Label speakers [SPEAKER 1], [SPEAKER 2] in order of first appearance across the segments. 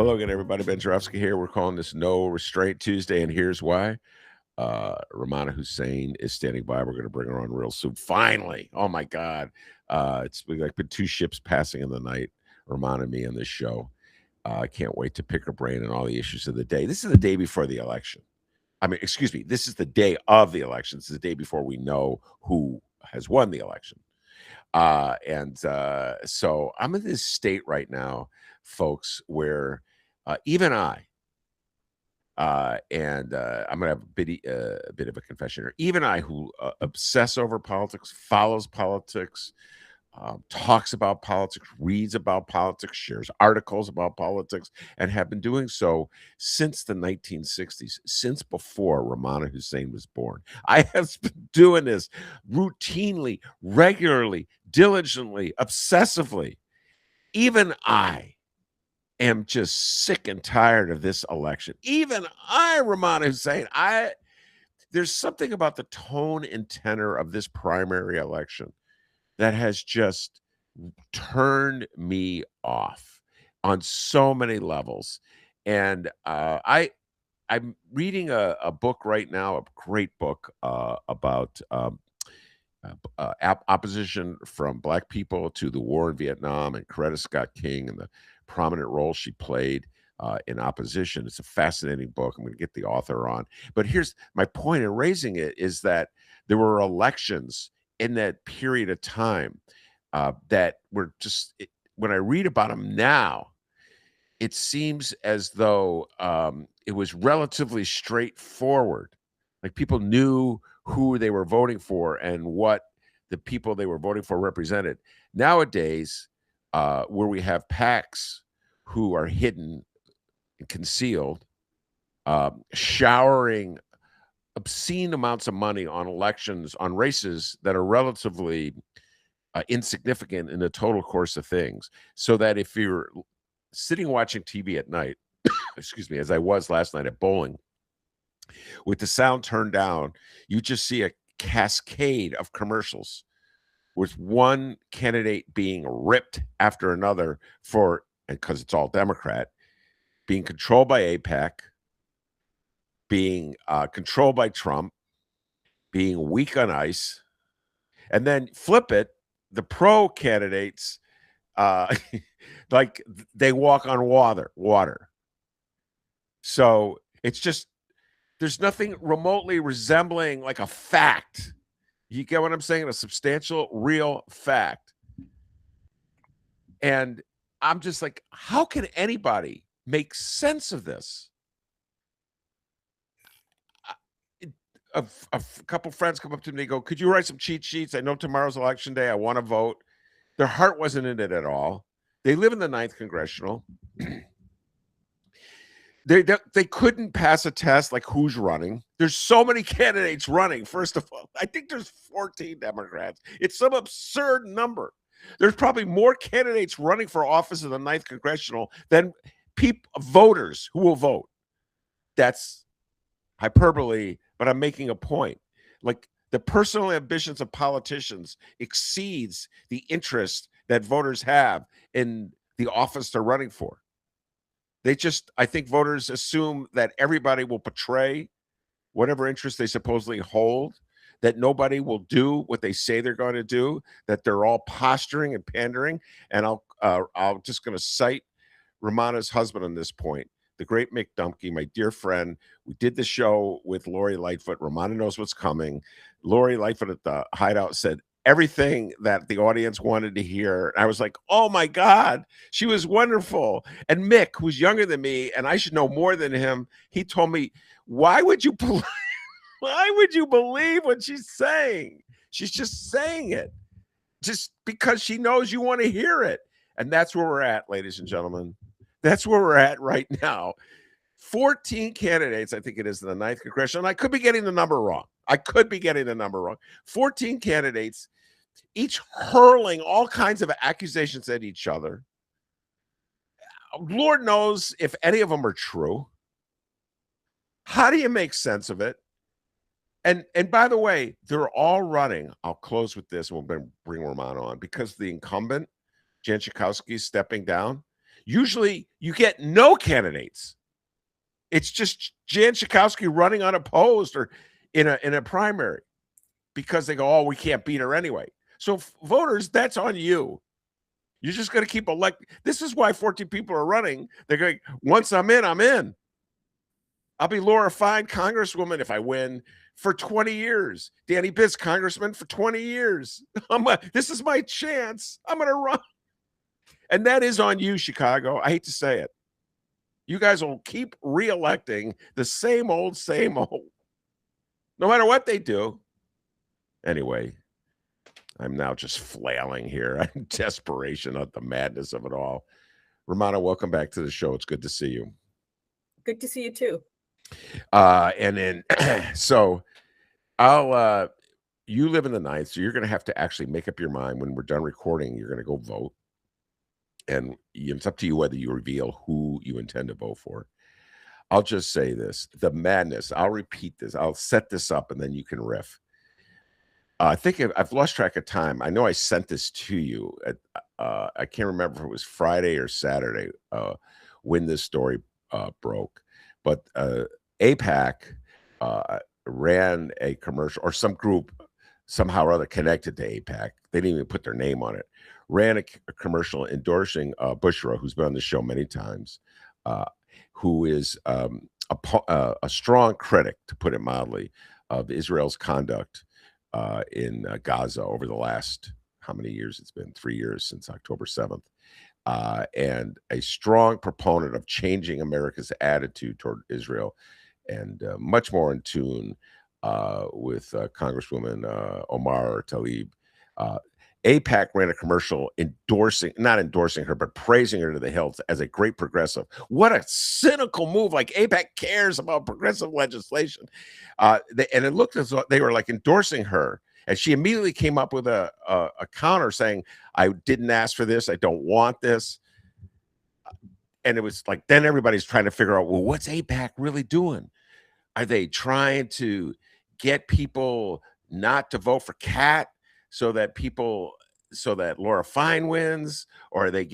[SPEAKER 1] Hello again, everybody. Ben Jarofsky here. We're calling this No Restraint Tuesday, and here's why. Rummana Hussain is standing by. We're going to bring her on real soon. Finally. Oh, my God. It's been two ships passing in the night, Rummana and me on this show. I can't wait to pick her brain on all the issues of the day. This is the day before the election. I mean, excuse me. This is the day of the election. This is the day before we know who has won the election. So I'm in this state right now, folks, where even I, I'm going to have a bit of a confession here. Even I, who obsess over politics, follows politics, talks about politics, reads about politics, shares articles about politics, and have been doing so since the 1960s, since before Rummana Hussain was born. I have been doing this routinely, regularly, diligently, obsessively. Even I am just sick and tired of this election. Even I, Rummana Hussain, there's something about the tone and tenor of this primary election that has just turned me off on so many levels. And I'm reading a book right now, a great book about opposition from Black people to the war in Vietnam, and Coretta Scott King and the prominent role she played in opposition. It's a fascinating book. I'm going to get the author on. But here's my point in raising it is that there were elections in that period of time that were just, when I read about them now, it seems as though it was relatively straightforward. Like people knew who they were voting for and what the people they were voting for represented. Nowadays, where we have PACs who are hidden and concealed, showering obscene amounts of money on elections, on races that are relatively insignificant in the total course of things. So that if you're sitting watching TV at night, excuse me, as I was last night at bowling, with the sound turned down, you just see a cascade of commercials with one candidate being ripped after another and because it's all Democrat, being controlled by AIPAC, being controlled by Trump, being weak on ice, and then flip it, the pro candidates, like they walk on water. So it's just, there's nothing remotely resembling like a fact. You get what I'm saying? A substantial, real fact. And I'm just like, how can anybody make sense of this? A couple friends come up to me and go, could you write some cheat sheets? I know tomorrow's election day. I want to vote. Their heart wasn't in it at all. They live in the 9th Congressional. They couldn't pass a test like who's running. There's so many candidates running. First of all, I think there's 14 Democrats. It's some absurd number. There's probably more candidates running for office in the 9th Congressional than voters who will vote. That's hyperbole, but I'm making a point. Like the personal ambitions of politicians exceeds the interest that voters have in the office they're running for. I think voters assume that everybody will betray whatever interest they supposedly hold, that nobody will do what they say they're going to do, that they're all posturing and pandering. And I'll just going to cite Rummana's husband on this point, the great Mick Dumke, my dear friend. We did the show with Lori Lightfoot. Rummana knows what's coming. Lori Lightfoot at the Hideout said everything that the audience wanted to hear. And I was like, oh my God, she was wonderful. And Mick, who's younger than me, and I should know more than him, he told me, why would you believe what she's saying? She's just saying it just because she knows you want to hear it. And that's where we're at, ladies and gentlemen. That's where we're at right now. 14 candidates, I think it is, in the 9th Congressional. And I could be getting the number wrong. 14 candidates, each hurling all kinds of accusations at each other. Lord knows if any of them are true. How do you make sense of it? And by the way, they're all running. I'll close with this, and we'll bring Rummana on, because the incumbent, Jan Schakowsky, is stepping down. Usually you get no candidates. It's just Jan Schakowsky running unopposed or in a primary because they go, oh, we can't beat her anyway. So voters, that's on you. You're just going to keep electing. This is why 14 people are running. They're going, once I'm in, I'm in. I'll be Laura Fine, Congresswoman, if I win, for 20 years. Danny Biss, Congressman, for 20 years. This is my chance. I'm going to run. And that is on you, Chicago. I hate to say it. You guys will keep re-electing the same old, no matter what they do. Anyway, I'm now just flailing here in desperation at the madness of it all. Rummana, welcome back to the show. It's good to see you.
[SPEAKER 2] Good to see you too.
[SPEAKER 1] And then, so I'll, you live in the ninth, so you're going to have to actually make up your mind when we're done recording. You're going to go vote. And it's up to you whether you reveal who you intend to vote for. I'll just say this, the madness, I'll repeat this. I'll set this up and then you can riff. I think I've lost track of time. I know I sent this to you. I can't remember if it was Friday or Saturday when this story broke. But AIPAC ran a commercial, or some group somehow or other connected to AIPAC. They didn't even put their name on it. Ran a commercial endorsing Bushra, who's been on the show many times, who is a strong critic, to put it mildly, of Israel's conduct in Gaza over the last, how many years it's been? 3 years since October 7th. And a strong proponent of changing America's attitude toward Israel, and much more in tune with Congresswoman Omar Tlaib. AIPAC ran a commercial not endorsing her, but praising her to the hilt as a great progressive. What a cynical move. Like, AIPAC cares about progressive legislation. And it looked as though they were like endorsing her. And she immediately came up with a counter saying, I didn't ask for this. I don't want this. And it was like, then everybody's trying to figure out, well, what's AIPAC really doing? Are they trying to get people not to vote for Kat so that Laura Fine wins? Or are they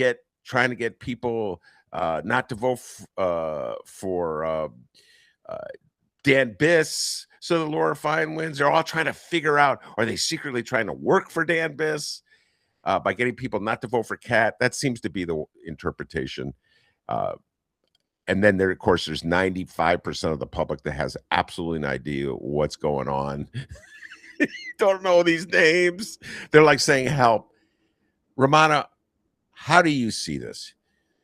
[SPEAKER 1] trying to get people not to vote for Dan Biss so that Laura Fine wins? They're all trying to figure out, are they secretly trying to work for Dan Biss by getting people not to vote for Kat? That seems to be the interpretation. And then of course, there's 95% of the public that has absolutely no idea what's going on. Don't know these names. They're like saying, help. Rummana, how do you see this?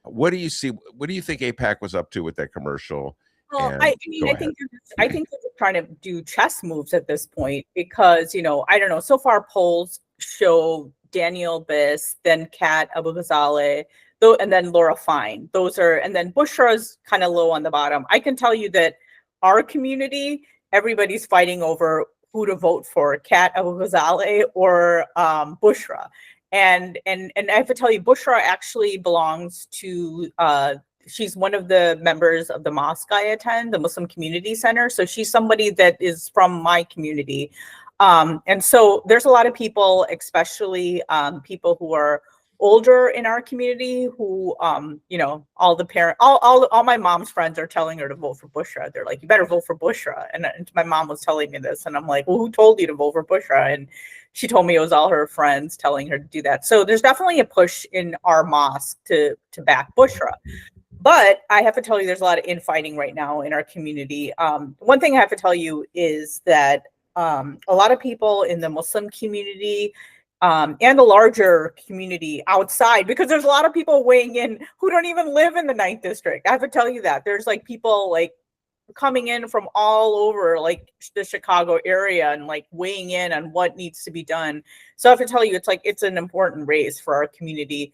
[SPEAKER 1] What do you see? What do you think AIPAC was up to with that commercial?
[SPEAKER 2] Well, I think they're trying to do chess moves at this point because, I don't know. So far, polls show Daniel Biss, then Kat Abu-Ghazaleh, and then Laura Fine. And then Bushra's kind of low on the bottom. I can tell you that our community, everybody's fighting over who to vote for, Kat Abu-Ghazaleh or Bushra. And I have to tell you, Bushra actually belongs to, she's one of the members of the mosque I attend, the Muslim Community Center. So she's somebody that is from my community. And so there's a lot of people, especially people who are older in our community who, all the parents, all my mom's friends are telling her to vote for Bushra. They're like, you better vote for Bushra. And my mom was telling me this, and I'm like, well, who told you to vote for Bushra? And she told me it was all her friends telling her to do that. So there's definitely a push in our mosque to back Bushra. But I have to tell you, there's a lot of infighting right now in our community. One thing I have to tell you is that a lot of people in the Muslim community and the larger community outside, because there's a lot of people weighing in who don't even live in the 9th district. I have to tell you that there's like people like coming in from all over like the Chicago area and like weighing in on what needs to be done. So I have to tell you, it's an important race for our community.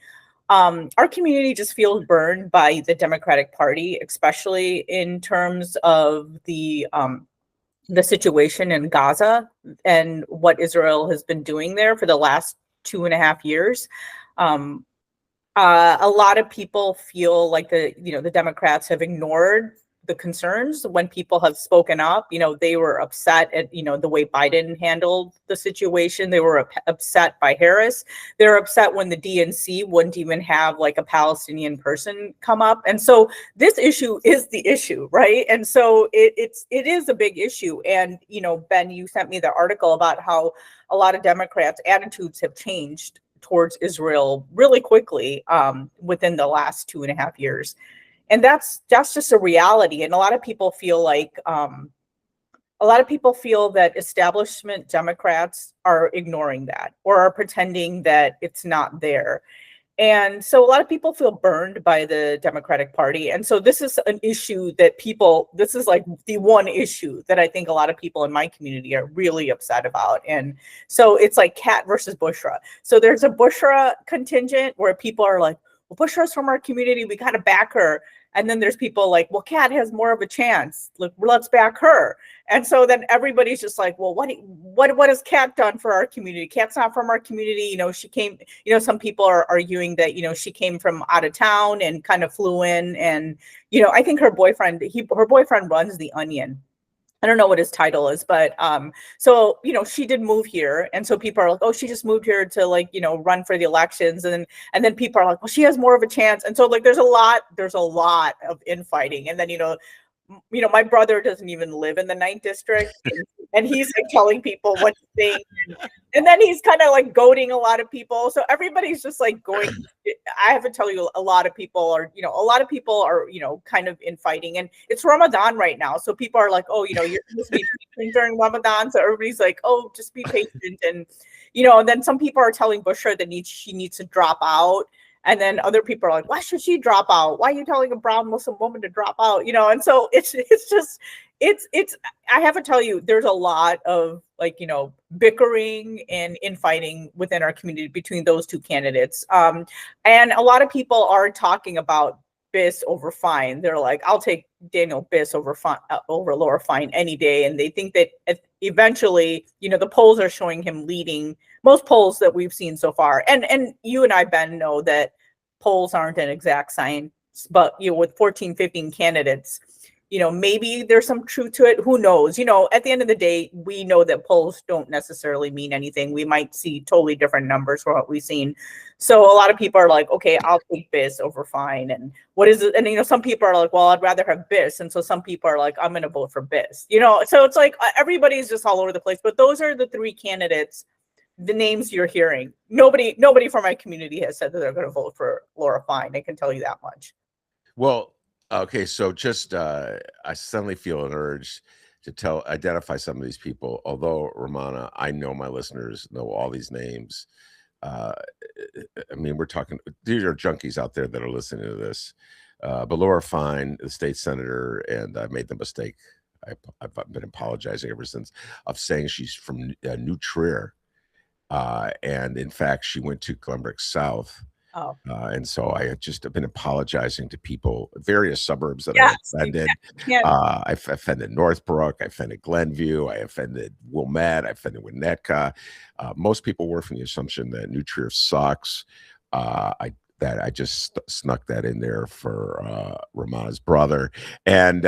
[SPEAKER 2] Our community just feels burned by the Democratic Party, especially in terms of the situation in Gaza and what Israel has been doing there for the last 2.5 years. A lot of people feel like the Democrats have ignored the concerns when people have spoken up. They were upset at, the way Biden handled the situation. They were upset by Harris. They're upset when the DNC wouldn't even have like a Palestinian person come up. And so this issue is the issue, right? And so it is a big issue. And, Ben, you sent me the article about how a lot of Democrats' attitudes have changed towards Israel really quickly within the last 2.5 years. And that's just a reality. And a lot of people feel that establishment Democrats are ignoring that or are pretending that it's not there. And so a lot of people feel burned by the Democratic Party. And so this is an issue that this is like the one issue that I think a lot of people in my community are really upset about. And so it's like Kat versus Bushra. So there's a Bushra contingent where people are like, well, Bushra's from our community, we got to back her. And then there's people like, well, Kat has more of a chance. Let's back her. And so then everybody's just like, well, what has Kat done for our community? Kat's not from our community. She came, some people are arguing that, she came from out of town and kind of flew in. And, I think her boyfriend runs The Onion. I don't know what his title is, but so she did move here, and so people are like, oh, she just moved here to run for the elections, and then people are like, well, she has more of a chance, and so there's a lot of infighting, and then my brother doesn't even live in the 9th district, and he's like telling people what to think, and then he's kind of like goading a lot of people, so everybody's just like going. I have to tell you, a lot of people are kind of infighting, and it's Ramadan right now, so people are like, oh, you're supposed to be patient during Ramadan, so everybody's like, oh, just be patient, and and then some people are telling Bushra that she needs to drop out. And then other people are like, why should she drop out? Why are you telling a brown Muslim woman to drop out? And so it's I have to tell you, there's a lot of bickering and infighting within our community between those two candidates. And a lot of people are talking about Biss over Fine. They're like, I'll take Daniel Biss over Laura Fine any day. And they think that eventually, the polls are showing him leading most polls that we've seen so far. And you and I, Ben, know that polls aren't an exact science, but with 14, 15 candidates, maybe there's some truth to it. Who knows? At the end of the day, we know that polls don't necessarily mean anything. We might see totally different numbers from what we've seen. So a lot of people are like, okay, I'll take Biss over Fine. And what is it? And, some people are like, well, I'd rather have Biss. And so some people are like, I'm going to vote for Biss, so it's like everybody's just all over the place. But those are the three candidates, the names you're hearing. Nobody from my community has said that they're going to vote for Laura Fine. I can tell you that much.
[SPEAKER 1] Well, okay, so just I suddenly feel an urge to identify some of these people. Although, Rummana, I know my listeners know all these names. I mean, we're talking, these are junkies out there that are listening to this. But Laura Fine, the state senator, and I made the mistake, I've been apologizing ever since, of saying she's from New Trier. And in fact, she went to Glenbrook South.
[SPEAKER 2] Oh.
[SPEAKER 1] And so I have just been apologizing to people, various suburbs that I offended. I've offended Northbrook, I offended Glenview, I offended Wilmette, I offended Winnetka. Most people were from the assumption that New Trier sucks. I just snuck that in there for Rummana's brother. And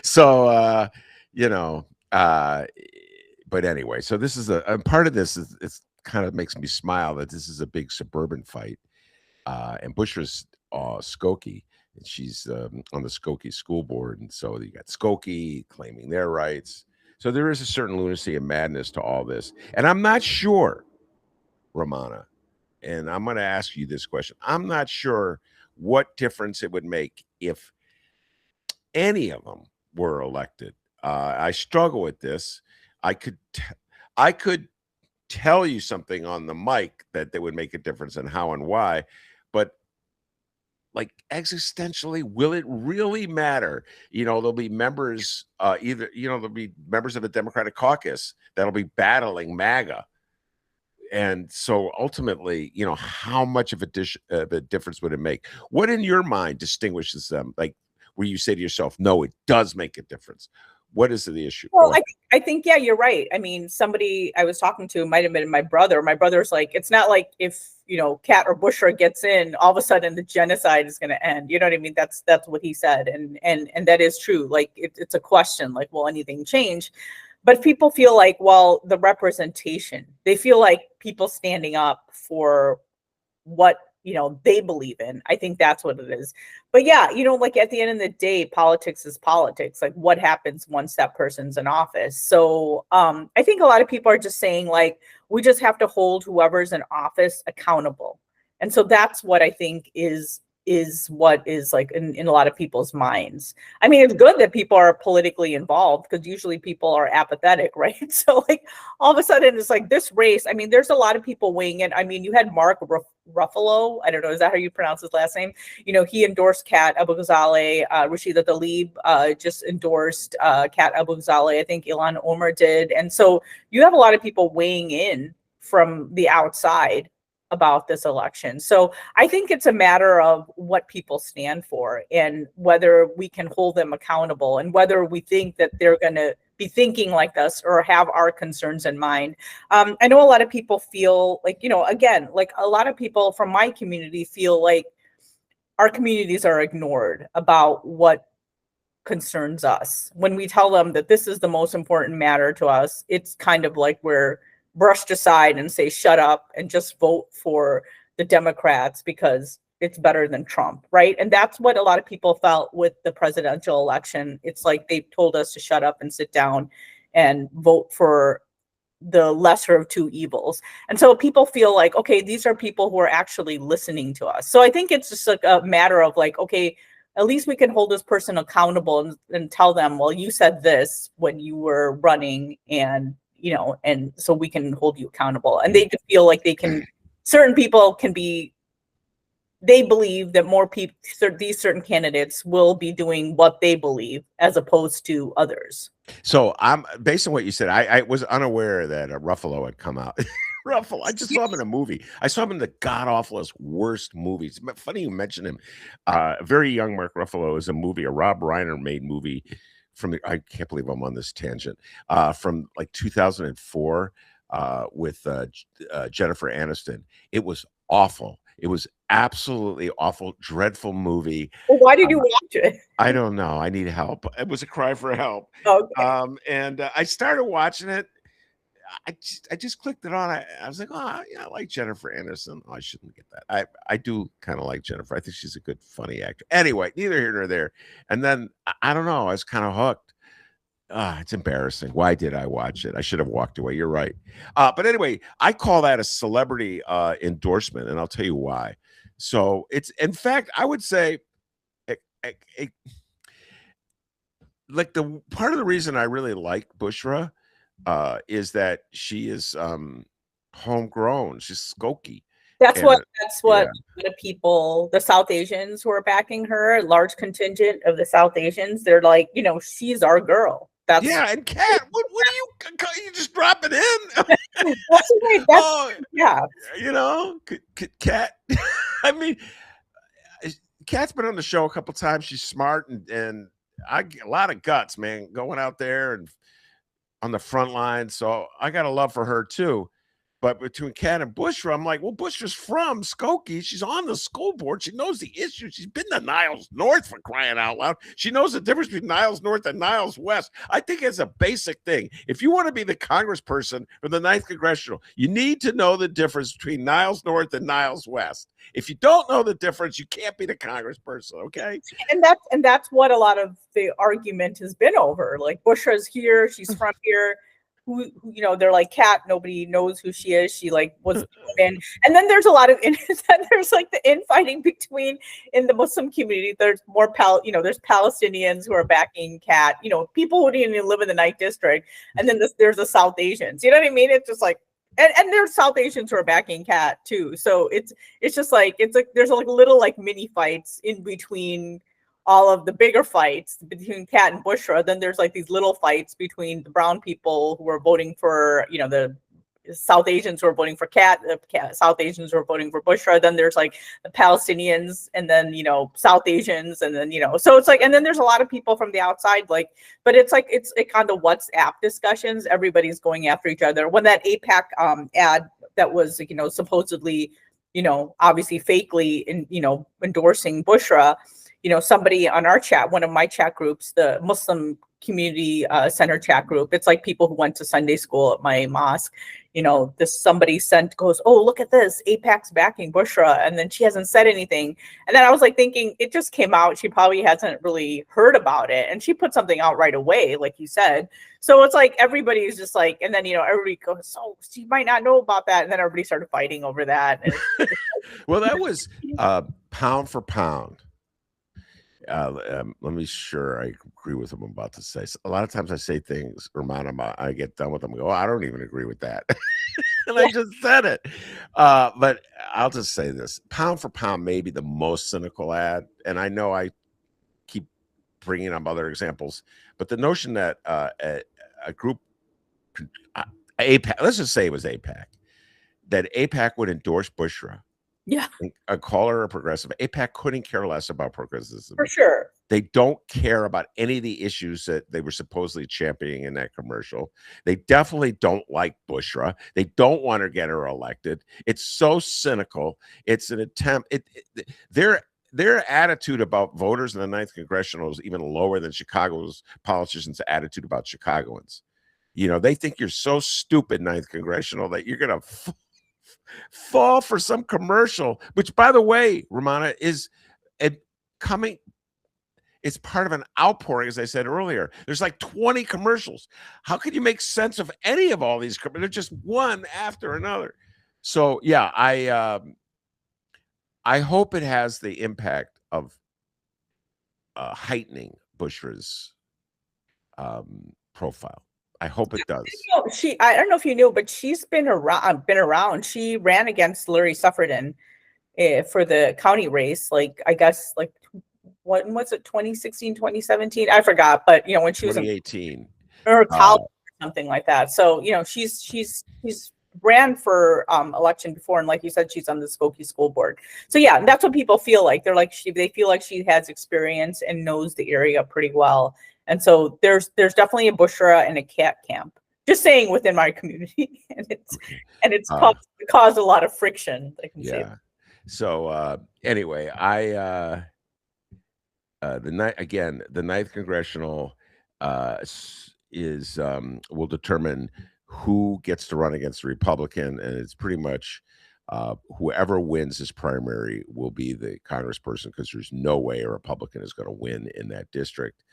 [SPEAKER 1] so, but anyway, so this is a part of this is it's kind of makes me smile that this is a big suburban fight. And Bushra's Skokie, and she's on the Skokie school board. And so you got Skokie claiming their rights. So there is a certain lunacy and madness to all this. And I'm not sure, Rummana, and I'm going to ask you this question. I'm not sure what difference it would make if any of them were elected. I struggle with this. I could tell you something on the mic that would make a difference and how and why, but like existentially, will it really matter? There'll be members, there'll be members of the Democratic caucus that'll be battling MAGA. And so ultimately, how much of a difference would it make? What in your mind distinguishes them? Like where you say to yourself, no, it does make a difference. What is the issue?
[SPEAKER 2] Well, I think, yeah, you're right. I mean, somebody I was talking to might have been my brother. My brother's like, it's not like if Kat or Bushra gets in, all of a sudden the genocide is going to end. You know what I mean? That's what he said, and that is true. Like it's a question, like, will anything change? But people feel like, well, the representation, they feel like people standing up for what they believe in. I think that's what it is. But yeah, like at the end of the day, politics is politics. Like what happens once that person's in office? So I think a lot of people are just saying, like, we just have to hold whoever's in office accountable. And so that's what I think is what is like in a lot of people's minds. I mean, it's good that people are politically involved, because usually people are apathetic, right? So like all of a sudden it's like this race. I mean, there's a lot of people weighing in. I mean, you had Mark Ruffalo. I don't know, is that how you pronounce his last name? He endorsed Kat Abu-Ghazaleh. Rashida Tlaib just endorsed Kat Abu-Ghazaleh. I think Ilhan Omar did. And so you have a lot of people weighing in from the outside about this election. So I think it's a matter of what people stand for and whether we can hold them accountable, and whether we think that they're going to be thinking like us or have our concerns in mind. I know a lot of people feel like, again, like a lot of people from my community feel like our communities are ignored about what concerns us. When we tell them that this is the most important matter to us, it's kind of like we're brushed aside and say, shut up and just vote for the Democrats because it's better than Trump, right? And that's what a lot of people felt with the presidential election. It's like they told us to shut up and sit down and vote for the lesser of two evils. And so people feel like, okay, these are people who are actually listening to us. So I think it's just like a matter of like, okay, at least we can hold this person accountable and tell them, well, you said this when you were running, and and so we can hold you accountable. And they feel like certain people can be, they believe that more people, these certain candidates will be doing what they believe as opposed to others.
[SPEAKER 1] So I'm based on what you said, I was unaware that Ruffalo had come out. Ruffalo, I just saw him in a movie. I saw him in the god-awfulest, worst movies. Funny you mentioned him. Very young Mark Ruffalo is a movie, a Rob Reiner made movie from I can't believe I'm on this tangent, from like 2004 with Jennifer Aniston. It was awful. It was absolutely awful, dreadful movie.
[SPEAKER 2] Well, why did you watch it?
[SPEAKER 1] I don't know. I need help. It was a cry for help.
[SPEAKER 2] Okay.
[SPEAKER 1] And I started watching it. I just clicked it on. I was like, oh, yeah, I like Jennifer Aniston. Oh, I shouldn't get that. I do kind of like Jennifer. I think she's a good, funny actor. Anyway, neither here nor there. And then I don't know. I was kind of hooked. It's embarrassing. Why did I watch it? I should have walked away. You're right. But anyway, I call that a celebrity endorsement, and I'll tell you why. So it's, in fact, I would say, like the part of the reason I really like Bushra is that she is homegrown. She's Skokie.
[SPEAKER 2] That's what the people, the South Asians who are backing her, a large contingent of the South Asians, they're like, she's our girl. That's
[SPEAKER 1] and Kat, what are you just drop it in? Kat. I mean, Kat's been on the show a couple times. She's smart and I get a lot of guts, man, going out there and on the front line. So I got a love for her too. But between Kat and Bushra, I'm like, well, Bushra's from Skokie. She's on the school board. She knows the issue. She's been to Niles North, for crying out loud. She knows the difference between Niles North and Niles West. I think it's a basic thing. If you want to be the congressperson for the 9th Congressional, you need to know the difference between Niles North and Niles West. If you don't know the difference, you can't be the congressperson, okay?
[SPEAKER 2] And that's what a lot of the argument has been over. Like, Bushra's here. She's from here. Who they're like, Kat, nobody knows who she is. She like was in. And then there's a lot of there's like the infighting between in the Muslim community. There's more there's Palestinians who are backing Kat, people who didn't even live in the 9th district. And then there's the South Asians. You know what I mean? It's just like, and there's South Asians who are backing Kat too. So it's just like, it's like there's like little like mini fights in between all of the bigger fights between Kat and Bushra. Then there's like these little fights between the brown people who are voting for, the South Asians who are voting for Kat, South Asians who are voting for Bushra. Then there's like the Palestinians, and then, South Asians, and then, so it's like, and then there's a lot of people from the outside, like, but it's like, it's kind of WhatsApp discussions. Everybody's going after each other. When that AIPAC ad that was, supposedly obviously fakely endorsing Bushra. Somebody on our chat, one of my chat groups, the Muslim community center chat group, it's like people who went to Sunday school at my mosque. Somebody goes, oh, look at this, AIPAC's backing Bushra, and then she hasn't said anything. And then I was like thinking, it just came out, she probably hasn't really heard about it, and she put something out right away, like you said. So it's like everybody's just like, and then everybody goes, so she might not know about that, and then everybody started fighting over that.
[SPEAKER 1] Well, that was pound for pound. Let me sure I agree with what I'm about to say. A lot of times I say things, Rummana, I get done with them and go, oh, I don't even agree with that. And I just said it. But I'll just say this. Pound for pound may be the most cynical ad. And I know I keep bringing up other examples. But the notion that a group, AIPAC, let's just say it was AIPAC, that AIPAC would endorse Bushra.
[SPEAKER 2] Yeah.
[SPEAKER 1] A caller, a progressive. AIPAC couldn't care less about progressivism.
[SPEAKER 2] For sure.
[SPEAKER 1] They don't care about any of the issues that they were supposedly championing in that commercial. They definitely don't like Bushra. They don't want to get her elected. It's so cynical. It's an attempt. Their attitude about voters in the 9th Congressional is even lower than Chicago's politicians' attitude about Chicagoans. They think you're so stupid, 9th Congressional, that you're going to fall for some commercial, which, by the way, Rummana, is coming. It's part of an outpouring, as I said earlier. There's like 20 commercials. How could you make sense of any of all these? They're just one after another. So yeah, I hope it has the impact of heightening Bushra's profile. I hope it does.
[SPEAKER 2] I don't know if you knew, but she's been around. She ran against Larry Suffredin for the county race. I guess what was it, 2016, 2017? I forgot. But when she was
[SPEAKER 1] 2018
[SPEAKER 2] or college or something like that. So she's ran for election before, and like you said, she's on the Skokie school board. So yeah, that's what people feel like. They're like they feel like she has experience and knows the area pretty well. And so there's definitely a Bushra and a cat camp. Just saying, within my community, and it's caused a lot of friction. I can say.
[SPEAKER 1] So anyway, the 9th Congressional will determine who gets to run against the Republican, and it's pretty much whoever wins this primary will be the congressperson, because there's no way a Republican is going to win in that district.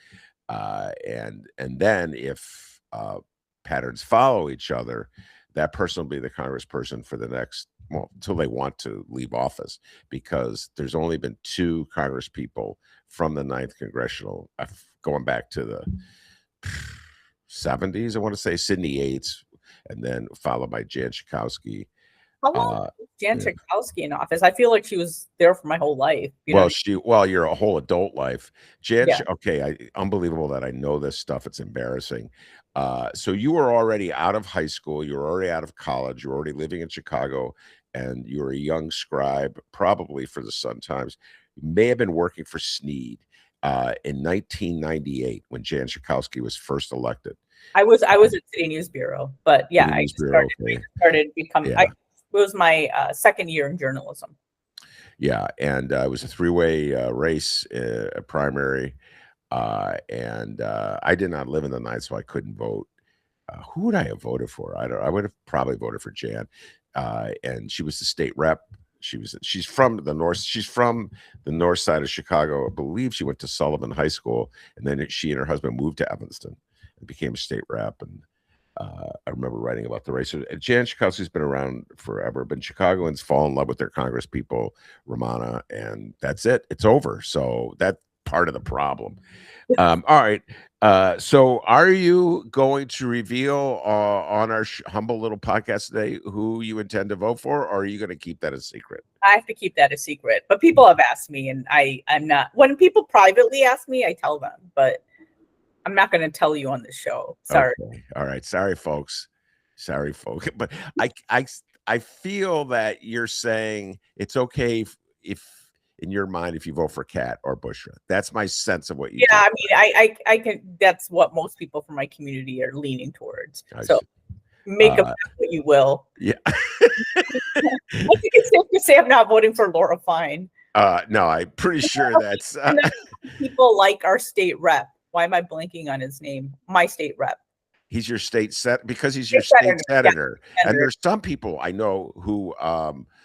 [SPEAKER 1] And then if patterns follow each other, that person will be the congressperson for the next, until they want to leave office, because there's only been 2 congress people from the 9th Congressional, going back to the 70s, I want to say, Sidney Yates, and then followed by Jan Schakowsky.
[SPEAKER 2] How long was Jan Schakowsky in office? I feel like she was there for my whole life.
[SPEAKER 1] Your whole adult life. Unbelievable that I know this stuff. It's embarrassing. So you were already out of high school. You were already out of college. You were already living in Chicago, and you were a young scribe, probably for the Sun-Times. You may have been working for Sneed in 1998 when Jan Schakowsky was first elected.
[SPEAKER 2] I was at City News Bureau, but yeah, I started becoming. Yeah. It was my second year in journalism.
[SPEAKER 1] Yeah, and it was a 3-way race, a primary, and I did not live in the 9th, so I couldn't vote. Who would I have voted for? I would have probably voted for Jan, and she was the state rep. She's from the north. She's from the north side of Chicago. I believe she went to Sullivan High School, and then she and her husband moved to Evanston and became a state rep. And I remember writing about the race. Jan Schakowsky's been around forever, but Chicagoans fall in love with their Congress people, Rummana, and that's it. It's over. So that's part of the problem. All right. So are you going to reveal on our humble little podcast today who you intend to vote for, or are you going to keep that a secret?
[SPEAKER 2] I have to keep that a secret, but people have asked me, and I'm not. When people privately ask me, I tell them, but I'm not going to tell you on the show. Sorry.
[SPEAKER 1] Okay. All right. Sorry, folks. But I feel that you're saying it's okay if in your mind, if you vote for Kat or Bushra. That's my sense of what you.
[SPEAKER 2] Yeah, I can. That's what most people from my community are leaning towards. So make of that what but you will.
[SPEAKER 1] Yeah.
[SPEAKER 2] I think it's safe to say I'm not voting for Laura Fine.
[SPEAKER 1] No, I'm pretty sure that's
[SPEAKER 2] people like our state rep. Why am I blanking on his name? My state rep.
[SPEAKER 1] He's your because he's your state senator.
[SPEAKER 2] Yeah,
[SPEAKER 1] and there's some people I know who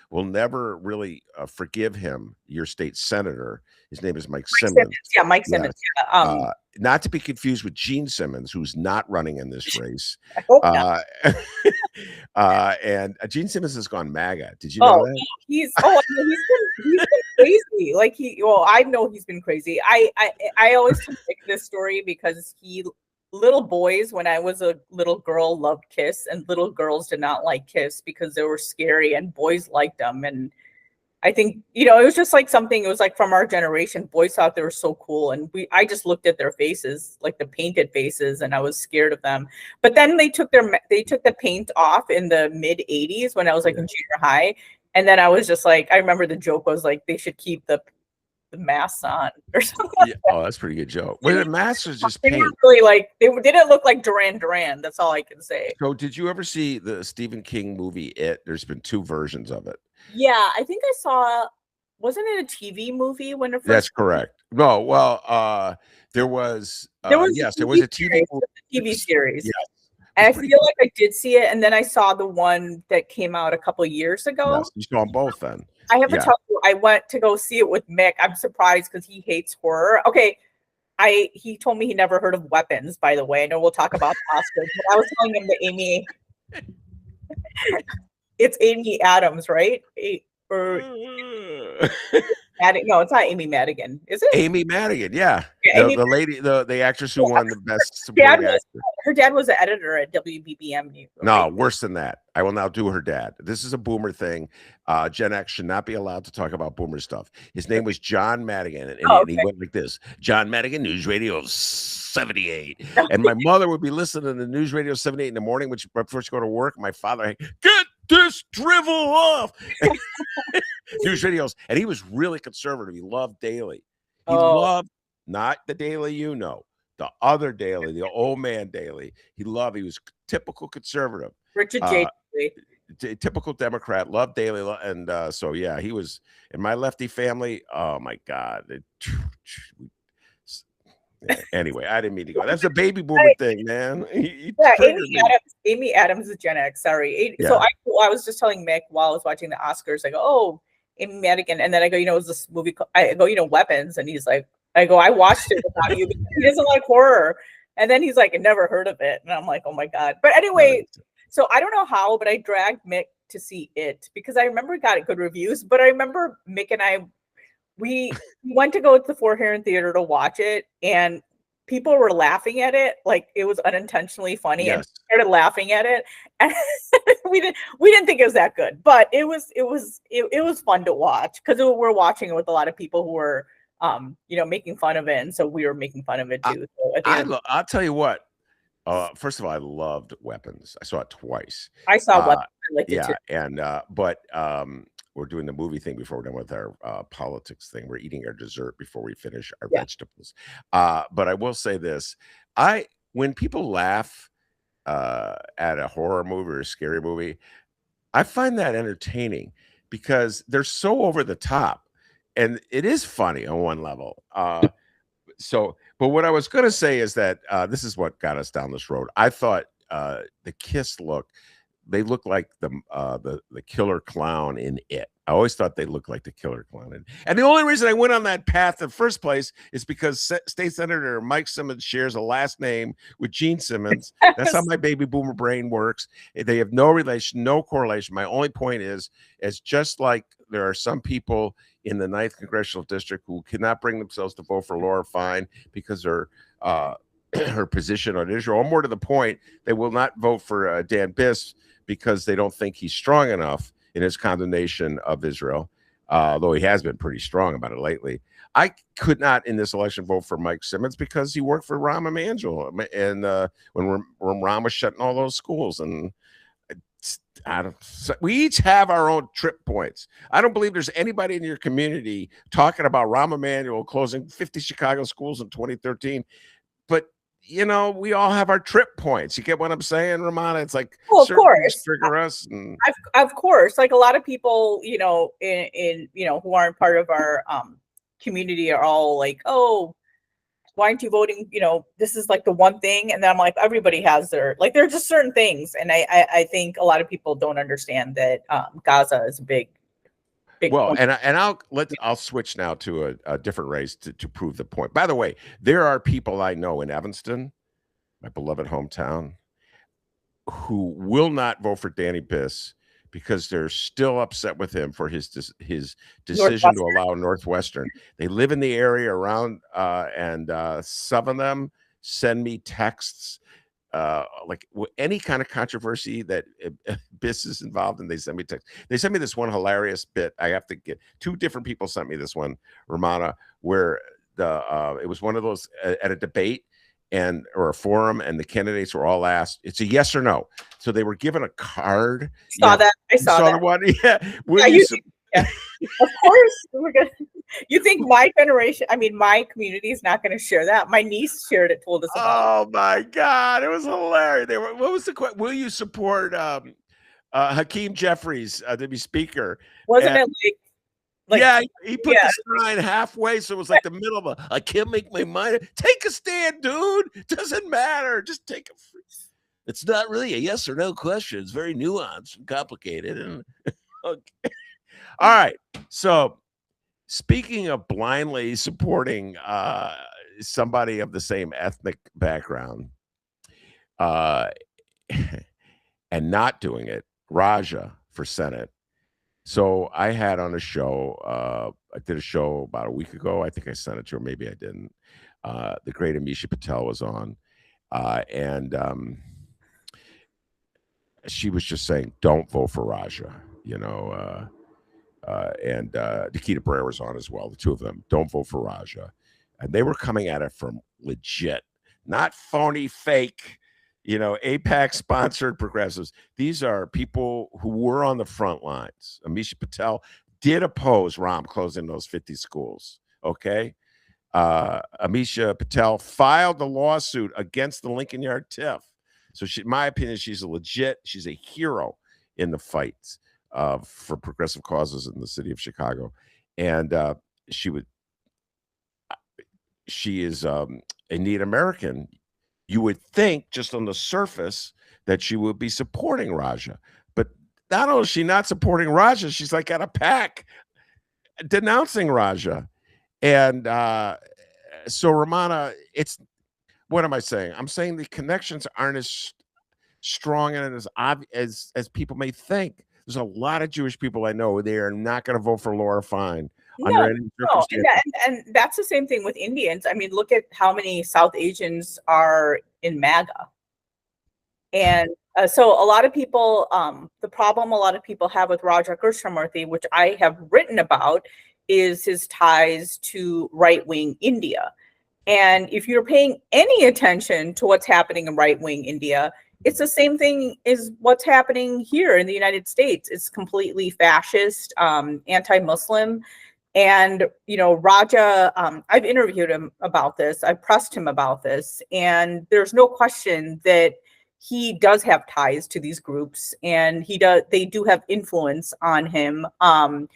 [SPEAKER 1] will never really forgive him, your state senator. His name is Mike Simmons.
[SPEAKER 2] Yeah, Mike Simmons.
[SPEAKER 1] Yeah. Not to be confused with Gene Simmons, who's not running in this race.
[SPEAKER 2] I hope not.
[SPEAKER 1] And Gene Simmons has gone MAGA. Did you know that?
[SPEAKER 2] He's been crazy. Like I know he's been crazy. I always pick this story because little boys, when I was a little girl, loved Kiss, and little girls did not like Kiss because they were scary, and boys liked them. And I think, it was just like something, it was like from our generation, boys thought they were so cool. And I just looked at their faces, like the painted faces, and I was scared of them. But then they took the paint off in the mid 80s when I was like in junior high. And then I was just like, I remember the joke was like, they should keep the masks on or something.
[SPEAKER 1] Yeah. Oh, that's a pretty good joke. Well, the masks was just paint.
[SPEAKER 2] Really they didn't look like Duran Duran. That's all I can say.
[SPEAKER 1] So did you ever see the Stephen King movie It? There's been 2 versions of it.
[SPEAKER 2] Yeah, I think I saw. Wasn't it a TV movie when it first?
[SPEAKER 1] That's correct. No, well, there was a TV movie.
[SPEAKER 2] TV series.
[SPEAKER 1] Yes.
[SPEAKER 2] And I feel like I did see it, and then I saw the one that came out a couple of years ago.
[SPEAKER 1] Yes, you saw them both then.
[SPEAKER 2] I have to tell you, I went to go see it with Mick. I'm surprised because he hates horror. Okay, he told me he never heard of Weapons, by the way. I know we'll talk about the Oscars, but I was telling him that it's Amy Adams, right? No, it's not Amy Madigan, is it?
[SPEAKER 1] Amy Madigan, yeah. The lady, the actress who won the best supporting actor.
[SPEAKER 2] Her dad was an editor at WBBM News.
[SPEAKER 1] No, worse than that. I will now do her dad. This is a boomer thing. Gen X should not be allowed to talk about boomer stuff. His name was John Madigan, and he went like this: John Madigan, News Radio 78. And my mother would be listening to News Radio 78 in the morning, which before she go to work. My father, get this drivel off. News radios, and he was really conservative. He loved Daily. He loved not the Daily, the other Daily, the old man Daily. He was typical conservative.
[SPEAKER 2] Richard J.
[SPEAKER 1] Typical Democrat, loved Daily, and so yeah, he was in my lefty family. Oh my God. Anyway, I didn't mean to go. That's a baby boomer thing, man.
[SPEAKER 2] Amy Adams is Gen X. Sorry. So I was just telling Mick while I was watching the Oscars, I go, "Oh, Amy Madigan," and then I go, "It was this movie." I go, "Weapons," and he's like, "I go, I watched it without you." He doesn't like horror, and then he's like, "I never heard of it," and I'm like, "Oh my God!" But anyway, so I don't know how, but I dragged Mick to see it because I remember it got good reviews. But I remember Mick and I. We went to go to the Fort Heron Theater to watch it, and people were laughing at it like it was unintentionally funny, and started laughing at it. And we didn't think it was that good, but it was fun to watch because we're watching it with a lot of people who were making fun of it, and so we were making fun of it too.
[SPEAKER 1] I'll tell you what. First of all, I loved Weapons. I saw it twice.
[SPEAKER 2] I saw Weapons. I liked it too.
[SPEAKER 1] And but we're doing the movie thing before we're done with our politics thing. We're eating our dessert before we finish our vegetables. But I will say this: when people laugh at a horror movie or a scary movie, I find that entertaining because they're so over the top, and it is funny on one level. But what I was going to say is that this is what got us down this road. I thought the Kiss they look like the killer clown in It. I always thought they looked like the killer clown. And the only reason I went on that path in the first place is because State Senator Mike Simmons shares a last name with Gene Simmons. That's how my baby boomer brain works. They have no relation, no correlation. My only point is just like there are some people in the 9th Congressional District who cannot bring themselves to vote for Laura Fine because her position on Israel, or more to the point, they will not vote for Dan Biss because they don't think he's strong enough in his condemnation of Israel, though he has been pretty strong about it lately. I could not in this election vote for Mike Simmons because he worked for Rahm Emanuel, and when Rahm was shutting all those schools, and we each have our own trip points. I don't believe there's anybody in your community talking about Rahm Emanuel closing 50 Chicago schools in 2013, but you know, we all have our trip points. You get what I'm saying, Rummana? It's like,
[SPEAKER 2] well, of
[SPEAKER 1] certain things
[SPEAKER 2] course,
[SPEAKER 1] trigger us. And
[SPEAKER 2] of course, like a lot of people, you know, in you know, who aren't part of our community are all like, oh, why aren't you voting? You know, this is like the one thing. And then I'm like, everybody has their, like, there are just certain things. And I think a lot of people don't understand that Gaza is a big
[SPEAKER 1] well,
[SPEAKER 2] point.
[SPEAKER 1] and I'll switch now to a different race to prove the point. By the way, there are people I know in Evanston, my beloved hometown, who will not vote for Danny Biss because they're still upset with him for his decision to allow Northwestern. They live in the area around, and some of them send me texts, like any kind of controversy that Biss is involved in. They send me texts. They sent me this one hilarious bit. I have to get, two different people sent me this one, Rummana, where it was one of those at a debate or a forum, and the candidates were all asked, it's a yes or no. So they were given a card.
[SPEAKER 2] That. I saw that.
[SPEAKER 1] The one. Yeah.
[SPEAKER 2] Yeah. Of course. We're gonna, you think my generation, I mean, my community is not going to share that? My niece shared it, told us about
[SPEAKER 1] it. My God. It was hilarious. What was the question? Will you support Hakeem Jeffries to be speaker?
[SPEAKER 2] Wasn't it like,
[SPEAKER 1] yeah, he put the sign halfway, so it was like the middle of I can't make my mind. Take a stand, dude. Doesn't matter. Just take a. It's not really a yes or no question. It's very nuanced and complicated. And okay. All right. So, speaking of blindly supporting somebody of the same ethnic background, and not doing it, Raja for Senate. So I had on a show, I did a show about a week ago. I think I sent it to her. Maybe I didn't. The great Amisha Patel was on. And she was just saying, don't vote for Raja, you know. And Nikita Brer was on as well. The two of them, don't vote for Raja. And they were coming at it from legit, not phony, fake, you know, AIPAC sponsored progressives. These are people who were on the front lines. Amisha Patel did oppose Ram closing those 50 schools. Okay. Amisha Patel filed the lawsuit against the Lincoln Yard TIF. So in my opinion, she's a hero in the fight for progressive causes in the city of Chicago. And she is a Native American. You would think just on the surface that she would be supporting Raja. But not only is she not supporting Raja, she's like at a pack denouncing Raja. And so, Rummana, what am I saying? I'm saying the connections aren't as strong and as obvious as people may think. There's a lot of Jewish people I know, they are not going to vote for Laura Fine.
[SPEAKER 2] No, and that's the same thing with Indians. I mean, look at how many South Asians are in MAGA. And so a lot of people, the problem a lot of people have with Raja Krishnamurthy, which I have written about, is his ties to right-wing India. And if you're paying any attention to what's happening in right-wing India, it's the same thing as what's happening here in the United States. It's completely fascist, anti-Muslim. And, you know, Raja, I've interviewed him about this. I pressed him about this. And there's no question that he does have ties to these groups, and they do have influence on him. I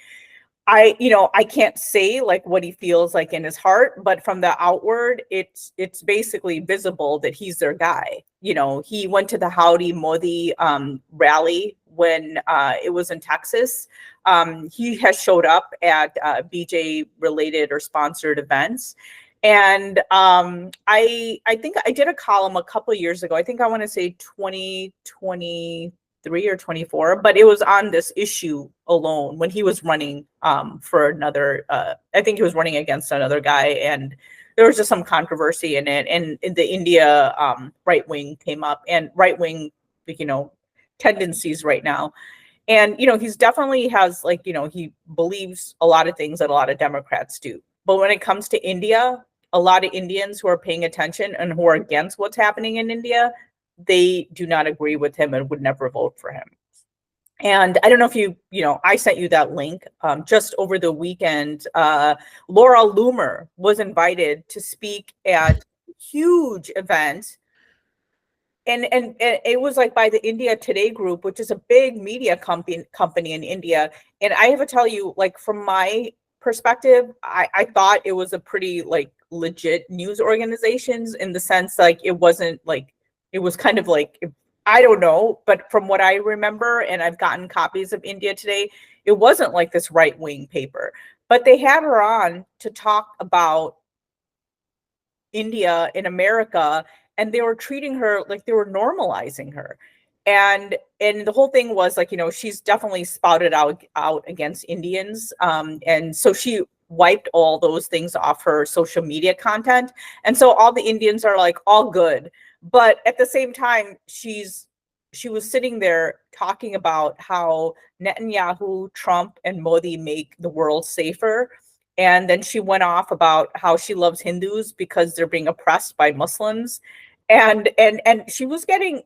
[SPEAKER 2] can't say like what he feels like in his heart, but from the outward, it's basically visible that he's their guy. You know, he went to the Howdy Modi rally when it was in Texas. He has showed up at BJ related or sponsored events. And I think I did a column a couple of years ago. I think I want to say 2023 or 24, but it was on this issue alone when he was running for another, I think he was running against another guy, and there was just some controversy in it. And the India right wing came up, and right wing, you know, tendencies right now. And, you know, he's definitely has like, you know, he believes a lot of things that a lot of Democrats do. But when it comes to India, a lot of Indians who are paying attention and who are against what's happening in India, they do not agree with him and would never vote for him. And I don't know if you know, I sent you that link just over the weekend. Laura Loomer was invited to speak at huge event. And it was like by the India Today group, which is a big media company in India. And I have to tell you, like, from my perspective, I thought it was a pretty like legit news organizations, in the sense like it wasn't like, it was kind of like, I don't know, but from what I remember, and I've gotten copies of India Today, it wasn't like this right-wing paper. But they had her on to talk about India in America, and they were treating her like they were normalizing her. And the whole thing was like, you know, she's definitely spouted out against Indians. And so she wiped all those things off her social media content. And so all the Indians are like all good. But at the same time, she was sitting there talking about how Netanyahu, Trump, and Modi make the world safer. And then she went off about how she loves Hindus because they're being oppressed by Muslims. And she was getting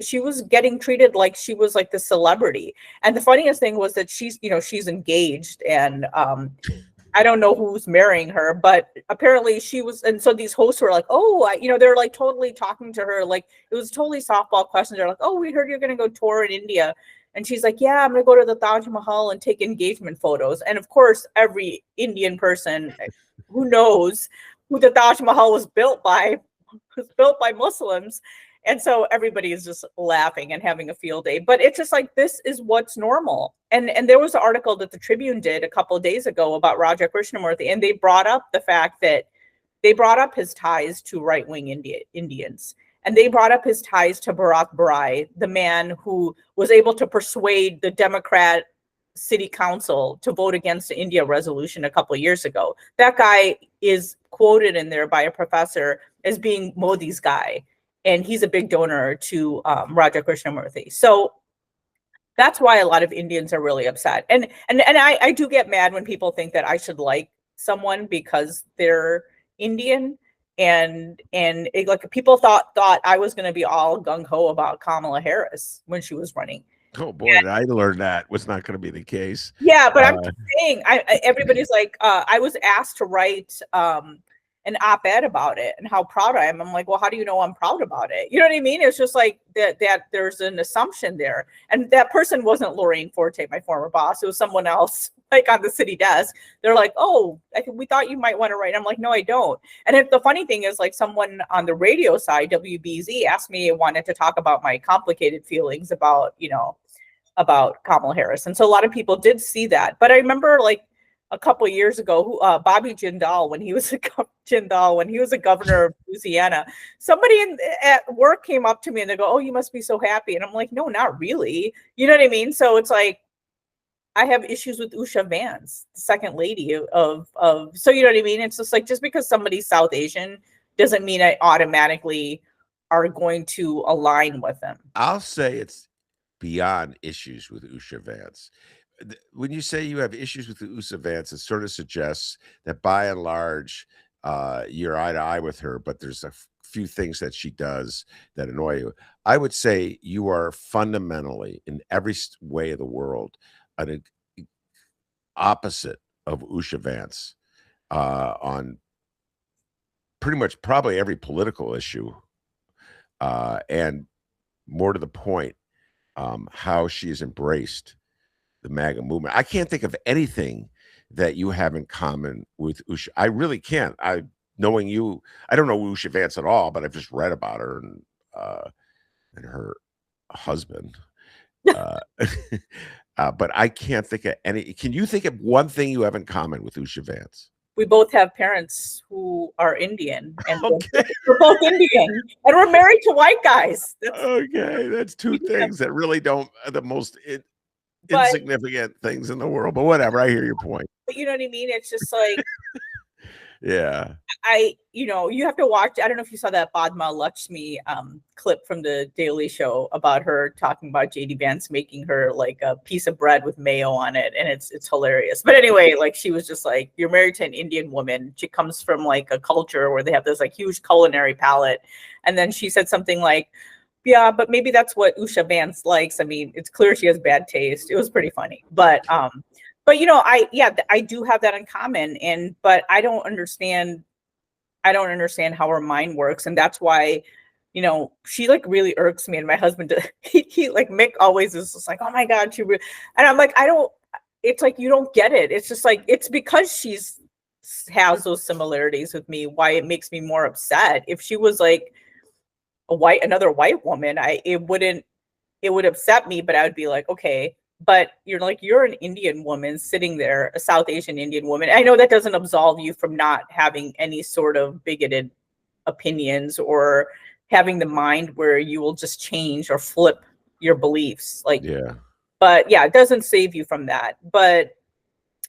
[SPEAKER 2] treated like she was like the celebrity. And the funniest thing was that she's engaged, and I don't know who's marrying her, but apparently she was. And so these hosts were like, oh, they're like totally talking to her. Like it was totally softball questions. They're like, oh, we heard you're going to go tour in India. And she's like, yeah, I'm going to go to the Taj Mahal and take engagement photos. And of course, every Indian person who knows who the Taj Mahal was built by Muslims. And so everybody is just laughing and having a field day. But it's just like, this is what's normal. And there was an article that the Tribune did a couple of days ago about Raja Krishnamurthy, and they brought up the fact that they brought up his ties to right-wing Indians. And they brought up his ties to Bharat Brai, the man who was able to persuade the Democrat city council to vote against the India resolution a couple of years ago. That guy is quoted in there by a professor as being Modi's guy. And he's a big donor to Raja Krishnamurthy. So that's why a lot of Indians are really upset. And I do get mad when people think that I should like someone because they're Indian. And like people thought I was going to be all gung-ho about Kamala Harris when she was running.
[SPEAKER 1] Oh boy, did I learned that was not going to be the case.
[SPEAKER 2] Yeah, but I'm just saying, everybody's like, I was asked to write an op-ed about it and how proud I am. I'm like, well, how do you know I'm proud about it? You know what I mean? It's just like that there's an assumption there. And that person wasn't Lorraine Forte, my former boss. It was someone else, like on the city desk. They're like, oh, we thought you might want to write. I'm like, no, I don't. And the funny thing is, like, someone on the radio side, WBZ, asked me, wanted to talk about my complicated feelings about Kamala Harris. And so a lot of people did see that. But I remember, like, a couple of years ago, Bobby Jindal, when he was a governor of Louisiana, somebody at work came up to me and they go, "Oh, you must be so happy." And I'm like, "No, not really." You know what I mean? So it's like, I have issues with Usha Vance, the second lady of. So you know what I mean? It's just like, just because somebody's South Asian doesn't mean I automatically are going to align with them.
[SPEAKER 1] I'll say it's beyond issues with Usha Vance. When you say you have issues with Usha Vance, it sort of suggests that by and large, you're eye to eye with her, but there's a few things that she does that annoy you. I would say you are fundamentally, in every way of the world, an opposite of Usha Vance on pretty much probably every political issue, and more to the point, how she has embraced the MAGA movement. I can't think of anything that you have in common with Usha. I really can't. Knowing you, I don't know Usha Vance at all, but I've just read about her and her husband. But I can't think of any. Can you think of one thing you have in common with Usha Vance?
[SPEAKER 2] We both have parents who are Indian, and we're both Indian, and we're married to white guys.
[SPEAKER 1] That's two things that really don't are the most insignificant things in the world. But whatever, I hear your point.
[SPEAKER 2] But you know what I mean? It's just like,
[SPEAKER 1] yeah.
[SPEAKER 2] You have to watch. I don't know if you saw that Padma Lakshmi clip from the Daily Show about her talking about JD Vance making her like a piece of bread with mayo on it, and it's hilarious. But anyway, like, she was just like, you're married to an Indian woman. She comes from like a culture where they have this like huge culinary palate, and then she said something like, yeah, but maybe that's what Usha Vance likes. I mean, it's clear she has bad taste. It was pretty funny, but I do have that in common, but I don't understand I don't understand how her mind works. And that's why, you know, she like really irks me. And my husband, he like, Mick always is just like, oh my God, and I'm like, it's like, you don't get it. It's just like, it's because has those similarities with me, why it makes me more upset. If she was like another white woman, it would upset me, but I would be like, okay. But you're an Indian woman sitting there, a South Asian Indian woman. I know that doesn't absolve you from not having any sort of bigoted opinions or having the mind where you will just change or flip your beliefs. Like,
[SPEAKER 1] yeah.
[SPEAKER 2] But yeah, it doesn't save you from that. But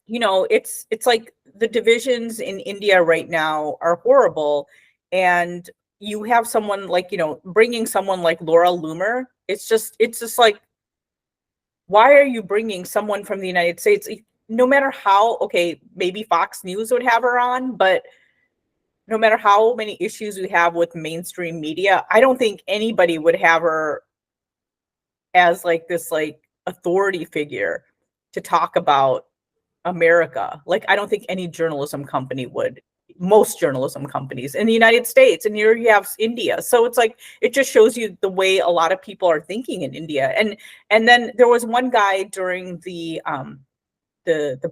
[SPEAKER 2] you know, it's like the divisions in India right now are horrible. And you have someone like, you know, bringing someone like Laura Loomer. It's just like, why are you bringing someone from the United States? No matter how, okay, maybe Fox News would have her on, but no matter how many issues we have with mainstream media, I don't think anybody would have her as like this like authority figure to talk about America. Like, I don't think any journalism company would. Most journalism companies in the United States, and here you have India. So it's like, it just shows you the way a lot of people are thinking in India. And then there was one guy during the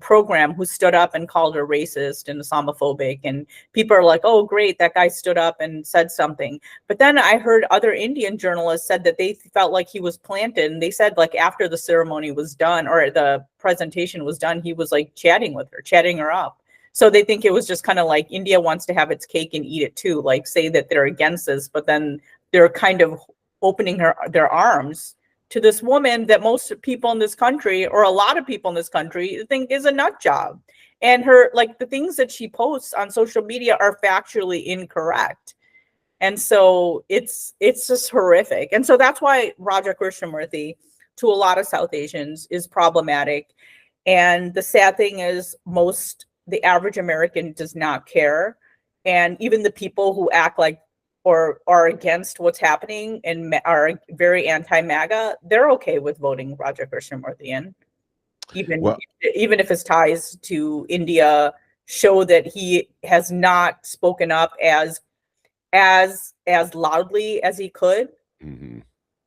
[SPEAKER 2] program who stood up and called her racist and Islamophobic, and people are like, oh great, that guy stood up and said something. But then I heard other Indian journalists said that they felt like he was planted, and they said like after the ceremony was done or the presentation was done, he was like chatting her up. So they think it was just kind of like India wants to have its cake and eat it too, like say that they're against this, but then they're kind of opening their arms to this woman that most people in this country, or a lot of people in this country, think is a nut job. And her, like, the things that she posts on social media are factually incorrect. And so it's just horrific. And so that's why Raja Krishnamurthy, to a lot of South Asians, is problematic. And the sad thing is, the average American does not care. And even the people who act like or are against what's happening and are very anti-MAGA, they're okay with voting Raja Krishnamurthy in, even if his ties to India show that he has not spoken up as loudly as he could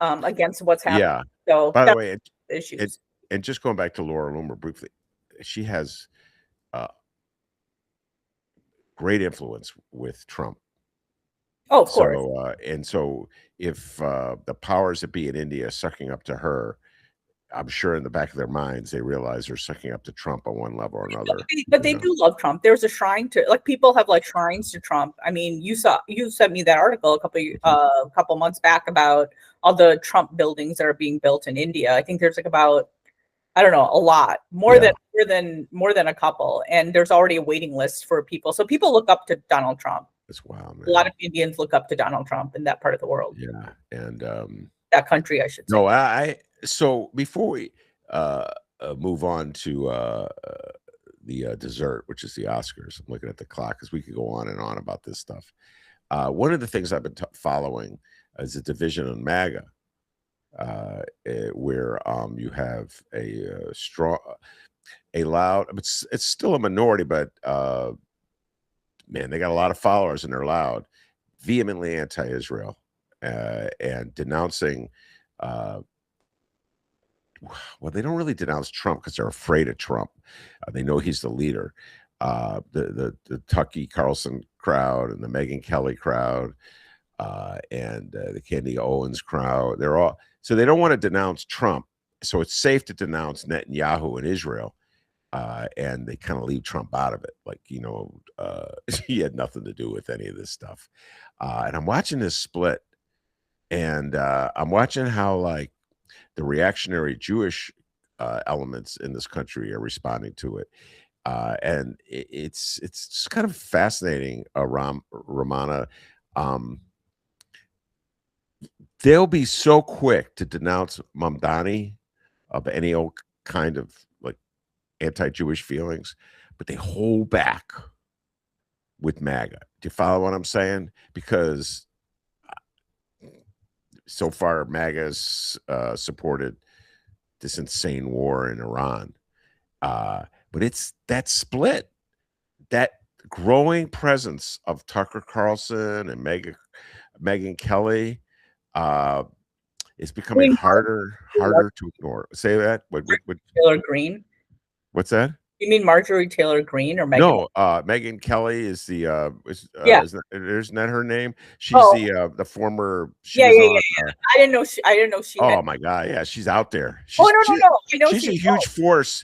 [SPEAKER 2] against what's happening.
[SPEAKER 1] Yeah.
[SPEAKER 2] So
[SPEAKER 1] by the way,
[SPEAKER 2] issues.
[SPEAKER 1] And just going back to Laura Loomer briefly, she has great influence with Trump.
[SPEAKER 2] Oh, of course.
[SPEAKER 1] So, and so if the powers that be in India are sucking up to her, I'm sure in the back of their minds, they realize they're sucking up to Trump on one level or another.
[SPEAKER 2] But they do love Trump. There's a shrine to, like, people have like shrines to Trump. I mean, you sent me that article a couple months back about all the Trump buildings that are being built in India. I think there's like about, I don't know, a lot more than a couple. And there's already a waiting list for people. So people look up to Donald Trump.
[SPEAKER 1] That's wild, man.
[SPEAKER 2] A lot of Indians look up to Donald Trump in that part of the world.
[SPEAKER 1] Yeah. And
[SPEAKER 2] that country, I should say.
[SPEAKER 1] No, so before we move on to the dessert, which is the Oscars, I'm looking at the clock because we could go on and on about this stuff. One of the things I've been following is a division on MAGA, where you have a loud, it's still a minority, but man, they got a lot of followers and they're loud, vehemently anti-Israel and denouncing. Well, they don't really denounce Trump because they're afraid of Trump. They know he's the leader. The Tucker Carlson crowd and the Megyn Kelly crowd and the Candy Owens crowd, so they don't want to denounce Trump. So it's safe to denounce Netanyahu and Israel. And they kind of leave Trump out of it. Like, he had nothing to do with any of this stuff. And I'm watching this split, and I'm watching how, like, the reactionary Jewish elements in this country are responding to it. And it's just kind of fascinating, Rummana. They'll be so quick to denounce Mamdani of any old kind of like anti-Jewish feelings, but they hold back with MAGA. Do you follow what I'm saying? Because so far MAGA's supported this insane war in Iran. But it's that split, that growing presence of Tucker Carlson and Megyn Kelly is becoming harder to ignore. Say that. What
[SPEAKER 2] Taylor Greene?
[SPEAKER 1] What's that?
[SPEAKER 2] You mean Marjorie Taylor Greene or Megyn?
[SPEAKER 1] No, Megyn Kelly is the isn't that her name? She's the former.
[SPEAKER 2] Yeah. I didn't know she.
[SPEAKER 1] Oh my God! Yeah, she's out there.
[SPEAKER 2] No. I know
[SPEAKER 1] she's a huge force.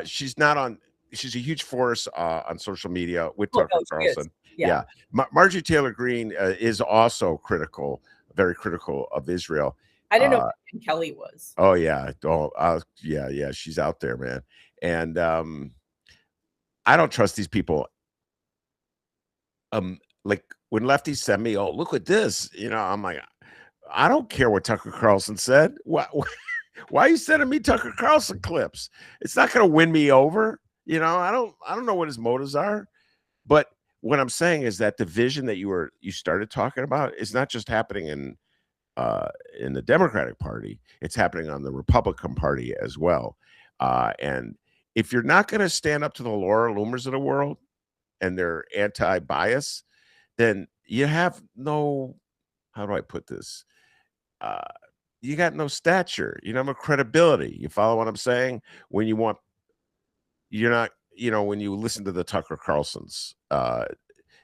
[SPEAKER 1] She's not on. She's a huge force on social media with Tucker Carlson. Yeah. Marjorie Taylor Greene is also very critical of Israel.
[SPEAKER 2] I didn't know who Kelly was.
[SPEAKER 1] Oh yeah. Yeah. She's out there, man. And I don't trust these people. Like when lefties send me, oh, look at this, I'm like, I don't care what Tucker Carlson said. Why are you sending me Tucker Carlson clips? It's not going to win me over. I don't know what his motives are. But what I'm saying is that the vision that you started talking about is not just happening in the Democratic Party. It's happening on the Republican Party as well. And if you're not going to stand up to the Laura Loomers of the world and their anti-bias, then you have no, how do I put this? You got no stature. You don't have credibility. You follow what I'm saying? When you listen to the Tucker Carlsons,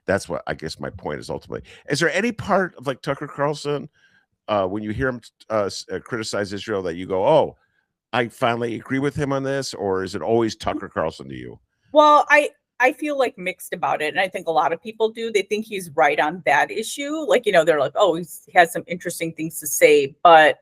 [SPEAKER 1] that's what I guess my point is ultimately. Is there any part of like Tucker Carlson when you hear him criticize Israel that you go, oh, I finally agree with him on this, or is it always Tucker Carlson to you?
[SPEAKER 2] Well, I feel like mixed about it, and I think a lot of people do. They think he's right on that issue. Like, they're like, oh, he has some interesting things to say, but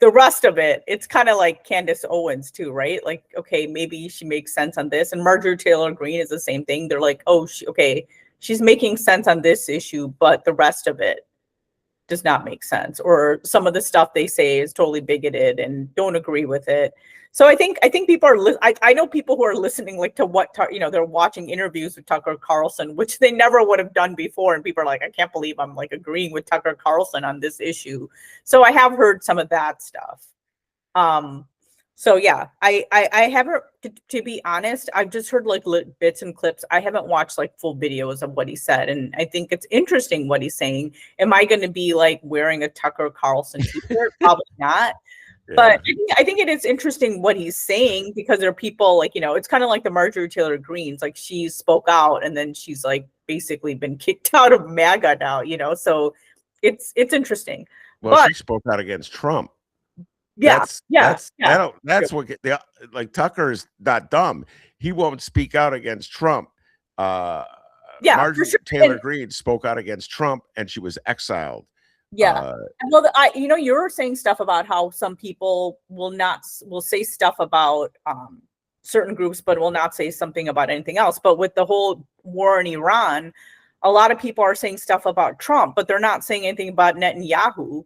[SPEAKER 2] the rest of it, it's kind of like Candace Owens too, right? Like, okay, maybe she makes sense on this, and Marjorie Taylor Greene is the same thing. They're like, oh, she's making sense on this issue, but the rest of it does not make sense, or some of the stuff they say is totally bigoted and don't agree with it. So I think people are I know people who are listening like to what they're watching interviews with Tucker Carlson, which they never would have done before, and people are like, I can't believe I'm like agreeing with Tucker Carlson on this issue. So I have heard some of that stuff. So yeah, I haven't, to be honest, I've just heard like bits and clips. I haven't watched like full videos of what he said, and I think it's interesting what he's saying. Am I going to be like wearing a Tucker Carlson t-shirt? Probably not. Yeah. But I think it is interesting what he's saying, because there are people like, it's kind of like the Marjorie Taylor Greenes, like she spoke out and then she's like basically been kicked out of MAGA now, so it's interesting.
[SPEAKER 1] Well, she spoke out against Trump. That's what like Tucker is not dumb. He won't speak out against Trump. Marjorie Taylor Greene spoke out against Trump and she was exiled.
[SPEAKER 2] Yeah. Well, you were saying stuff about how some people will say stuff about certain groups, but will not say something about anything else. But with the whole war in Iran, a lot of people are saying stuff about Trump, but they're not saying anything about Netanyahu,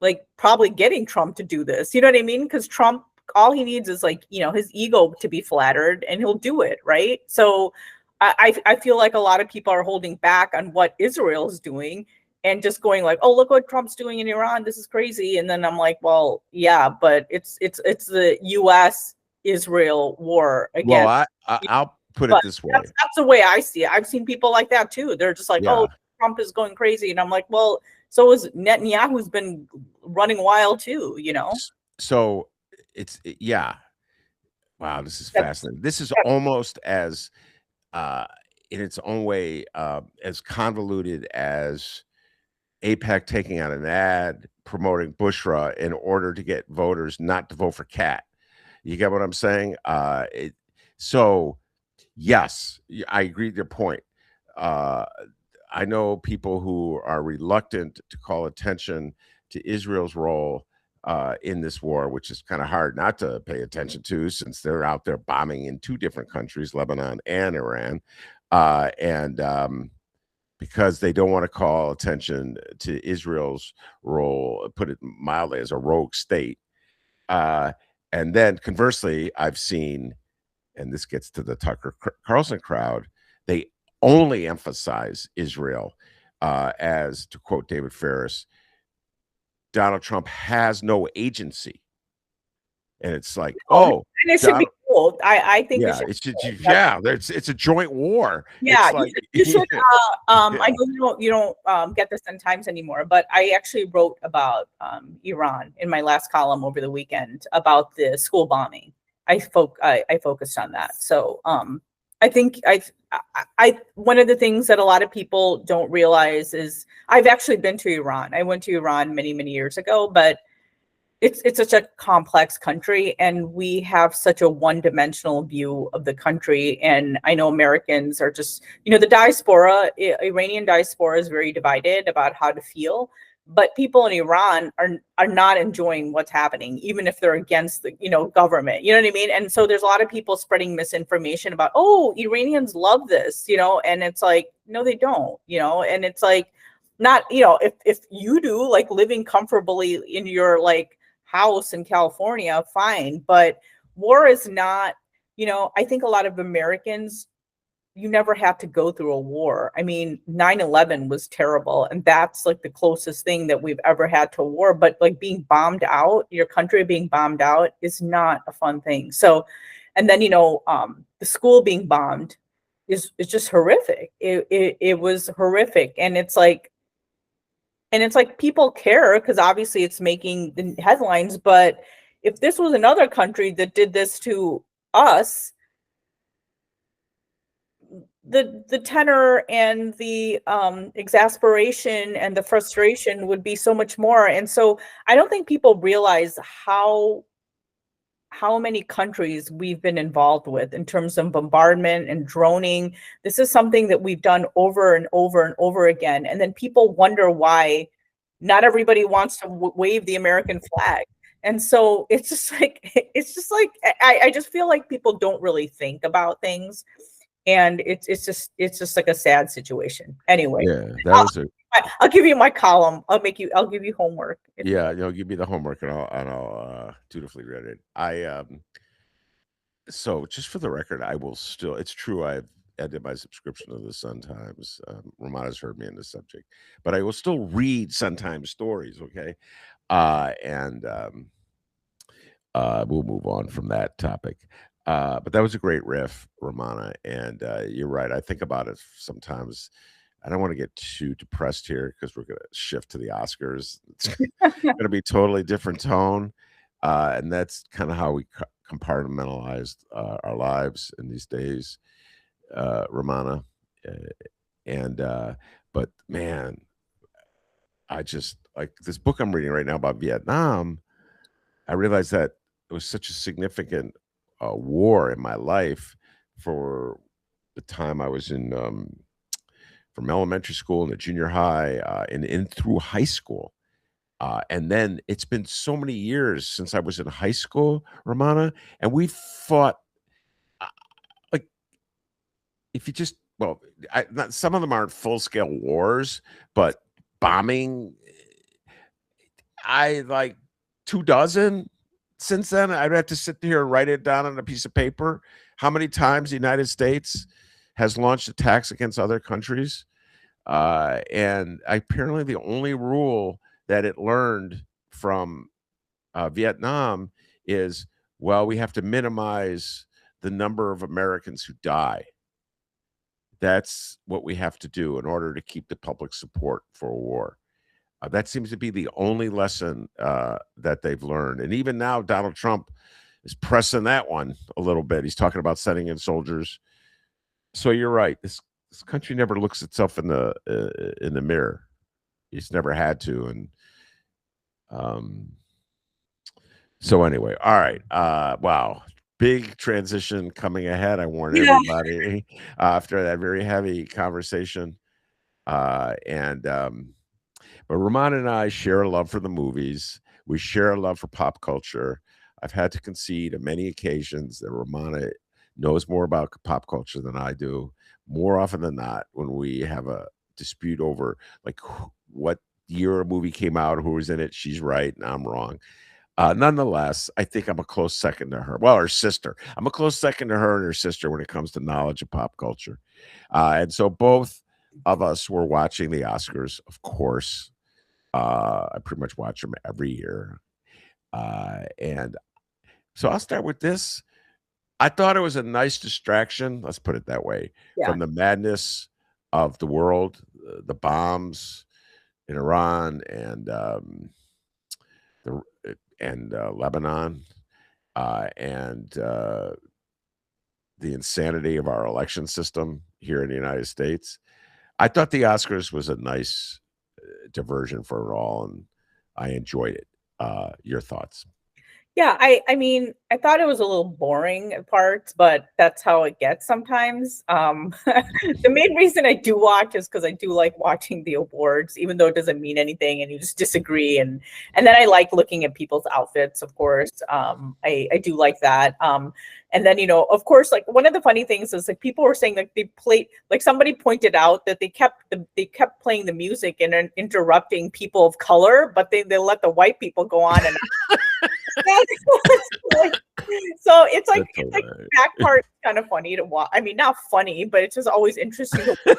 [SPEAKER 2] like probably getting Trump to do this. You know what I mean? Because Trump, all he needs is like, his ego to be flattered, and he'll do it, right? So I feel like a lot of people are holding back on what Israel is doing and just going like, oh, look what Trump's doing in Iran. This is crazy. And then I'm like, well, yeah, but it's the U.S. Israel war again.
[SPEAKER 1] Well, I'll put it this way.
[SPEAKER 2] That's the way I see it. I've seen people like that too. They're just like, oh, Trump is going crazy. And I'm like, well, so is Netanyahu's been running wild too,
[SPEAKER 1] So wow, this is fascinating. This is almost as in its own way as convoluted as AIPAC taking out an ad promoting Bushra in order to get voters not to vote for Cat. You get what I'm saying? So yes, I agree with your point. I know people who are reluctant to call attention to Israel's role in this war, which is kind of hard not to pay attention to, since they're out there bombing in two different countries, Lebanon and Iran. Because they don't want to call attention to Israel's role, put it mildly, as a rogue state. And then conversely, I've seen, and this gets to the Tucker Carlson crowd, they only emphasize Israel as, to quote David Ferris, Donald Trump has no agency. and it's like,
[SPEAKER 2] and it should be cool. I think
[SPEAKER 1] yeah, it should, it's a joint war.
[SPEAKER 2] Yeah,
[SPEAKER 1] it's like,
[SPEAKER 2] you should. I know you don't get the Sun Times anymore, but I actually wrote about Iran in my last column over the weekend about the school bombing. I focused on that. So I think I one of the things that a lot of people don't realize is I've actually been to Iran. I went to Iran many years ago, but it's such a complex country, and we have such a one-dimensional view of the country. And I know Americans are just, the diaspora, Iranian diaspora is very divided about how to feel, but people in Iran are not enjoying what's happening, even if they're against the government. You know what I mean? And so there's a lot of people spreading misinformation about, oh, Iranians love this, and it's like, no, they don't, and it's like, not, if you do, like, living comfortably in your like house in California, fine, but war is not, I think a lot of Americans, you never have to go through a war. I mean, 9/11 was terrible, and that's like the closest thing that we've ever had to a war, but like being bombed out, your country being bombed out is not a fun thing. So, and then the school being bombed is just horrific. It was horrific, and it's like people care because obviously it's making the headlines. But if this was another country that did this to us, the tenor and the exasperation and the frustration would be so much more. And so I don't think people realize how many countries we've been involved with in terms of bombardment and droning. This is something that we've done over and over and over again. And then people wonder why not everybody wants to wave the American flag. And so it's just like, I just feel like people don't really think about things. And it's just like a sad situation. Anyway, I'll give you my column. I'll give you homework.
[SPEAKER 1] Yeah, give me the homework and I'll dutifully read it. So just for the record, I will still. It's true. I've ended my subscription to the Sun Times. Rummana's heard me in this subject, but I will still read Sun Times stories. Okay, and we'll move on from that topic. But that was a great riff, Rummana, and you're right. I think about it sometimes. I don't want to get too depressed here because we're going to shift to the Oscars. It's going to be totally different tone, and that's kind of how we compartmentalized our lives in these days, Rummana. But man, I just like this book I'm reading right now about Vietnam. I realized that it was such a significant war in my life for the time I was in from elementary school and the junior high and through high school. And then it's been so many years since I was in high school, Rummana, and we fought like if you just some of them aren't full scale wars, but bombing. I like 24 since then. I'd have to sit here and write it down on a piece of paper. How many times the United States has launched attacks against other countries. And apparently the only rule that it learned from Vietnam is, well, we have to minimize the number of Americans who die. That's what we have to do in order to keep the public support for a war. That seems to be the only lesson that they've learned. And even now, Donald Trump is pressing that one a little bit. He's talking about sending in soldiers. So you're right. This country never looks itself in the mirror. It's never had to. And so anyway, all right. Wow. Big transition coming ahead. I warn everybody after that very heavy conversation. But Rummana and I share a love for the movies. We share a love for pop culture. I've had to concede on many occasions that Rummana knows more about pop culture than I do. More often than not, when we have a dispute over like what year a movie came out, who was in it, she's right and I'm wrong. Nonetheless, I think I'm a close second to her. Well, her sister. I'm a close second to her and her sister when it comes to knowledge of pop culture. And so both of us were watching the Oscars, of course. I pretty much watch them every year. And So I'll start with this. I thought it was a nice distraction, let's put it that way,
[SPEAKER 2] Yeah.
[SPEAKER 1] from the madness of the world, the bombs in Iran the Lebanon, and the insanity of our election system here in the United States. I thought the Oscars was a nice diversion for it all, and I enjoyed it. Your thoughts?
[SPEAKER 2] Yeah, I mean, I thought it was a little boring at parts, but that's how it gets sometimes. The main reason I do watch is because I do like watching the awards, even though it doesn't mean anything and you just disagree. And then I like looking at people's outfits, of course. I do like that. And then, of course, like one of the funny things is like people were saying like they played, like somebody pointed out that they kept playing the music and interrupting people of color, but they let the white people go on and so it's like that part kind of funny to watch. I mean, not funny, but it's just always interesting to watch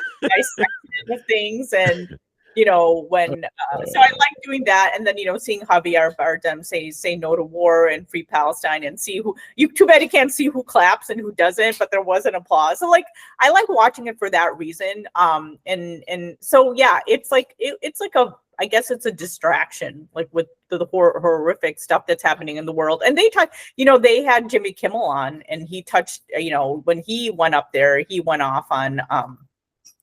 [SPEAKER 2] of things. And when so I like doing that, and then seeing Javier Bardem say no to war and free Palestine, and see who too bad you can't see who claps and who doesn't, but there was an applause. So like I like watching it for that reason. And so yeah, it's like I guess it's a distraction, like with the horrific stuff that's happening in the world. And they had Jimmy Kimmel on, and he touched, when he went up there, he went off on,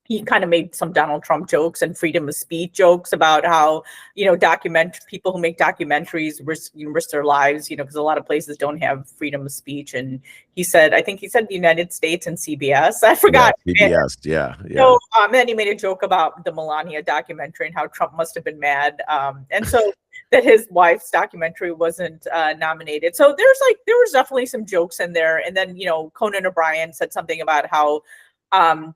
[SPEAKER 2] he kind of made some Donald Trump jokes and freedom of speech jokes about how, people who make documentaries risk their lives, because a lot of places don't have freedom of speech. And I think he said the United States and CBS. I forgot.
[SPEAKER 1] Yeah, CBS, yeah.
[SPEAKER 2] So then he made a joke about the Melania documentary and how Trump must have been mad. And so that his wife's documentary wasn't nominated. So there was definitely some jokes in there. And then, Conan O'Brien said something about how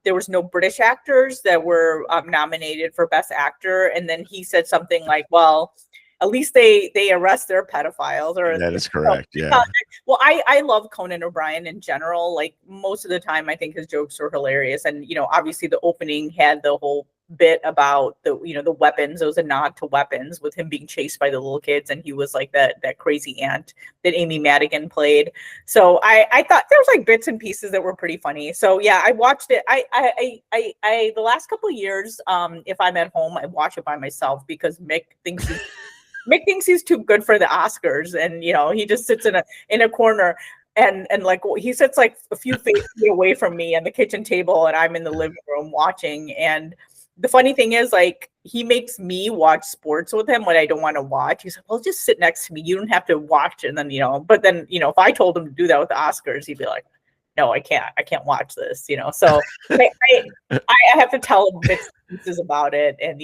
[SPEAKER 2] there was no British actors that were nominated for Best Actor. And then he said something like, well, at least they arrest their pedophiles. Or
[SPEAKER 1] that is correct. Yeah.
[SPEAKER 2] Well, I love Conan O'Brien in general. Like most of the time, I think his jokes are hilarious. And, obviously the opening had the whole bit about the weapons. It was a nod to weapons with him being chased by the little kids. And he was like that crazy aunt that Amy Madigan played. So I thought there was like bits and pieces that were pretty funny. So yeah, I watched it. I the last couple of years, if I'm at home, I watch it by myself because Mick thinks he's too good for the Oscars. And, he just sits in a corner. And like he sits like a few feet away from me on the kitchen table, and I'm in the living room watching. And the funny thing is, like, he makes me watch sports with him when I don't want to watch. He's like, well, just sit next to me. You don't have to watch. And then, but then, if I told him to do that with the Oscars, he'd be like, no, I can't watch this, So I have to tell him bits and pieces about it. And,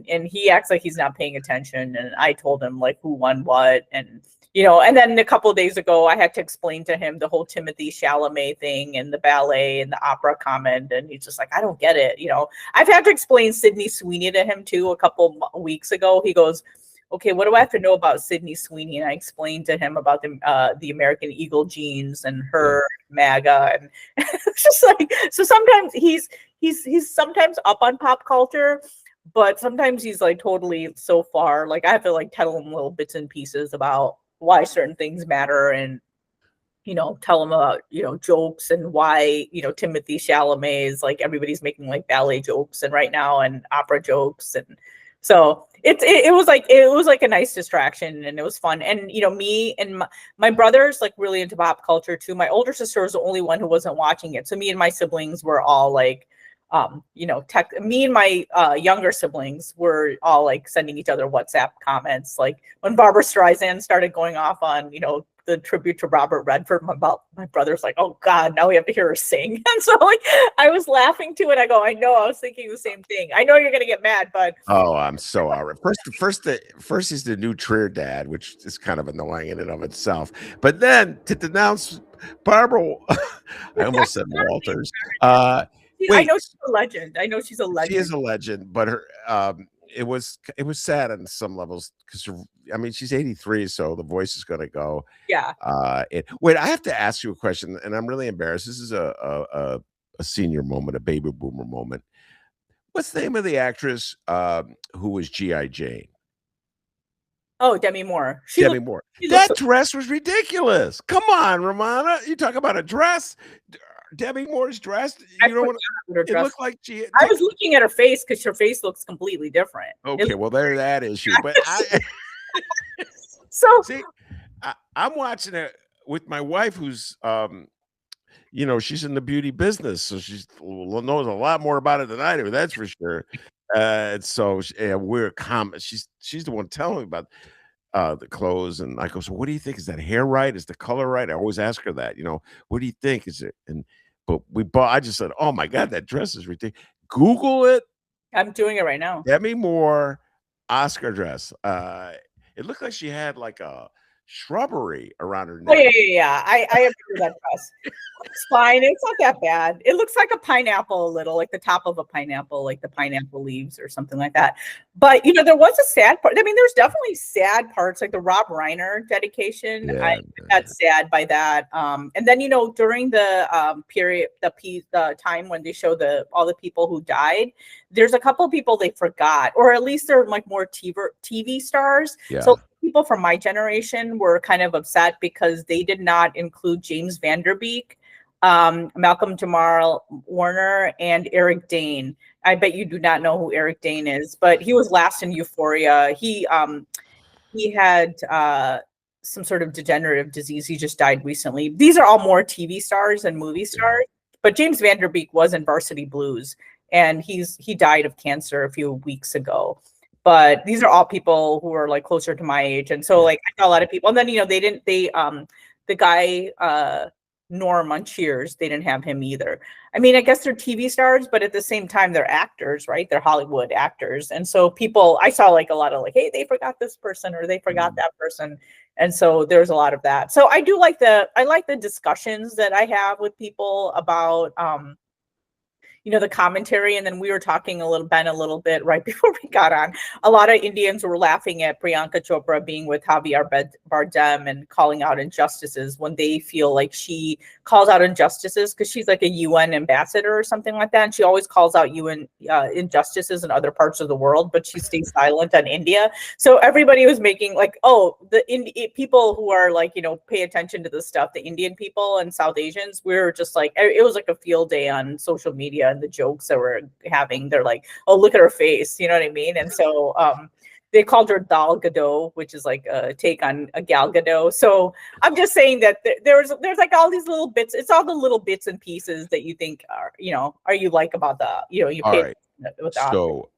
[SPEAKER 2] and he acts like he's not paying attention. And I told him like who won what. And, and then a couple of days ago, I had to explain to him the whole Timothée Chalamet thing and the ballet and the opera comment. And he's just like, I don't get it. I've had to explain Sydney Sweeney to him too. A couple weeks ago, he goes, okay, what do I have to know about Sydney Sweeney? And I explained to him about the American Eagle jeans and her MAGA. And it's just like, so sometimes he's sometimes up on pop culture, but sometimes he's like totally so far. Like I have to like tell him little bits and pieces about why certain things matter, and tell him about jokes and why Timothée Chalamet is like everybody's making like ballet jokes and right now and opera jokes. And so it was like a nice distraction, and it was fun. And me and my brother's like really into pop culture too. My older sister was the only one who wasn't watching it, so me and my siblings were all like me and my younger siblings were all like sending each other WhatsApp comments. Like when Barbara Streisand started going off on, the tribute to Robert Redford, my brother's like, oh God, now we have to hear her sing. And so like I was laughing too, and I go, I know, I was thinking the same thing. I know you're gonna get mad, but
[SPEAKER 1] I'm so outraged. First he's the new Trier dad, which is kind of annoying in and of itself. But then to denounce Barbara, I almost said Walters.
[SPEAKER 2] I know she's a legend. She
[SPEAKER 1] is a legend, but her it was sad on some levels because she's 83, so the voice is going to go.
[SPEAKER 2] Yeah.
[SPEAKER 1] Wait, I have to ask you a question, and I'm really embarrassed. This is a senior moment, a baby boomer moment. What's the name of the actress who was G.I. Jane?
[SPEAKER 2] Oh, Demi Moore.
[SPEAKER 1] Demi Moore. That dress was ridiculous. Come on, Rummana. You talk about a dress. Demi Moore's dress. You know what? It looked like she.
[SPEAKER 2] I was looking at her face because her face looks completely different.
[SPEAKER 1] Okay, well, there's that issue. But
[SPEAKER 2] so
[SPEAKER 1] see, I'm watching it with my wife, who's you know, she's in the beauty business, so she knows a lot more about it than I do. That's for sure. So we're she's the one telling me about the clothes, and I go, so what do you think? Is that hair right? Is the color right? I always ask her that, you know, what do you think? Is it? But I just said, oh my God, that dress is ridiculous. Google it.
[SPEAKER 2] I'm doing it right now.
[SPEAKER 1] Demi Moore Oscar dress. It looked like she had like a shrubbery around her neck.
[SPEAKER 2] Oh, yeah. I remember that dress. It's fine. It's not that bad. It looks like a pineapple a little, like the top of a pineapple, like the pineapple leaves or something like that. But, you know, there was a sad part. I mean, there's definitely sad parts, like the Rob Reiner dedication. Yeah, I got sad by that. And then, you know, during the period, the time when they show all the people who died, there's a couple of people they forgot, or at least they're like more TV stars. Yeah. So people from my generation were kind of upset because they did not include James Van Der Beek, Malcolm Jamal Warner, and Eric Dane. I bet you do not know who Eric Dane is, but he was last in Euphoria. He had some sort of degenerative disease. He just died recently. These are all more TV stars and movie stars, but James Van Der Beek was in Varsity Blues, and he died of cancer a few weeks ago. But these are all people who are like closer to my age. And so like I saw a lot of people. And then, you know, the guy Norm on Cheers, they didn't have him either. I mean, I guess they're TV stars, but at the same time, they're actors, right? They're Hollywood actors. And so I saw like a lot of like, hey, they forgot this person or they forgot that person. And so there's a lot of that. So I like the discussions that I have with people about, you know, the commentary. And then we were talking a little bit right before we got on. A lot of Indians were laughing at Priyanka Chopra being with Javier Bardem and calling out injustices when they feel like she calls out injustices because she's like a UN ambassador or something like that. And she always calls out UN injustices in other parts of the world, but she stays silent on India. So everybody was making like, oh, people who are like, you know, pay attention to this stuff, the Indian people and South Asians, we're just like, it was like a field day on social media. And the jokes that we're having, they're like, oh, look at her face, you know what I mean? And so they called her Dal Gadot, which is like a take on a Gal Gadot. So I'm just saying that there's like all these little bits. It's all the little bits and pieces that you think are, you know, are you like about the, you know, you pay.
[SPEAKER 1] Right. With the so